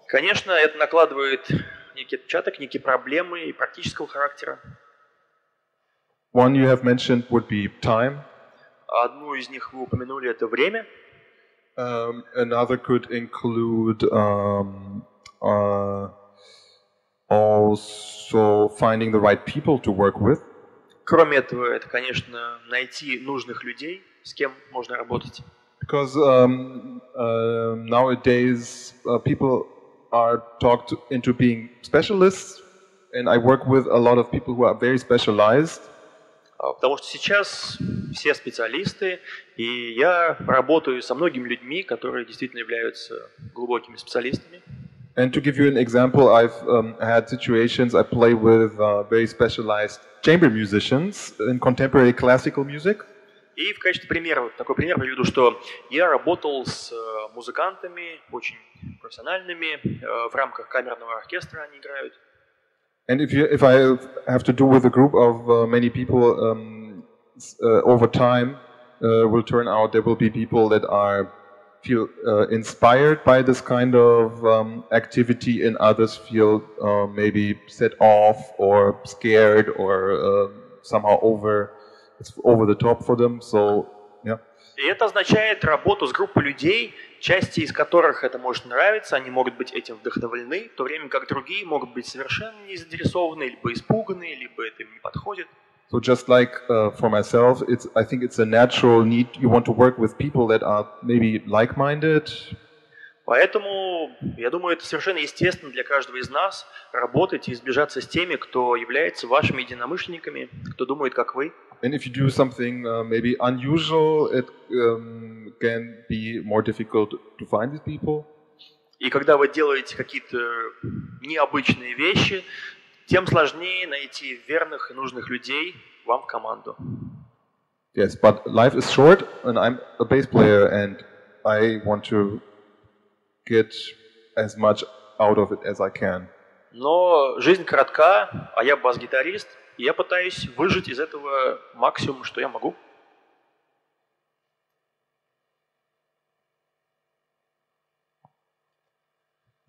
Конечно, это накладывает некий отпечаток, некие проблемы и практического характера. One you have mentioned would be time. Одну из них вы упомянули, это время. Another could include also finding the right people to work with. Кроме этого, это, конечно, найти нужных людей, с кем можно работать. Because nowadays people are talked into being specialists, and I work with a lot of people who are very specialized. Потому что сейчас все специалисты, и я работаю со многими людьми, которые действительно являются глубокими специалистами. And to give you an example, I've had situations I play with very specialized chamber musicians in contemporary classical music. И в качестве примера, такой пример приведу, что я работал с музыкантами, очень профессиональными, в рамках камерного оркестра они играют. And if I have to do with a group of many people, over time will turn out there will be people that feel inspired by this kind of activity, and others feel maybe set off or scared or somehow it's over the top for them. So yeah. И это означает работу с группой людей, части из которых это может нравиться, они могут быть этим вдохновлены, в то время как другие могут быть совершенно не заинтересованы, либо испуганы, либо это им не подходит. So just like for myself, I think it's a natural need. You want to work with people that are maybe like-minded. Поэтому, я думаю, это совершенно естественно для каждого из нас работать и сближаться с теми, кто является вашими единомышленниками, кто думает, как вы. And if you do something maybe unusual, it can be more difficult to find these people. И когда вы делаете какие-то необычные вещи, тем сложнее найти верных и нужных людей вам в команду. Yes, but life is short, and I'm a bass player, and I want to get as much out of it as I can. Но жизнь коротка, а я бас-гитарист, и я пытаюсь выжать из этого максимум, что я могу.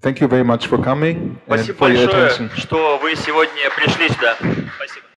Thank you very much for coming and Спасибо for your большое, attention. что вы сегодня пришли сюда. Спасибо.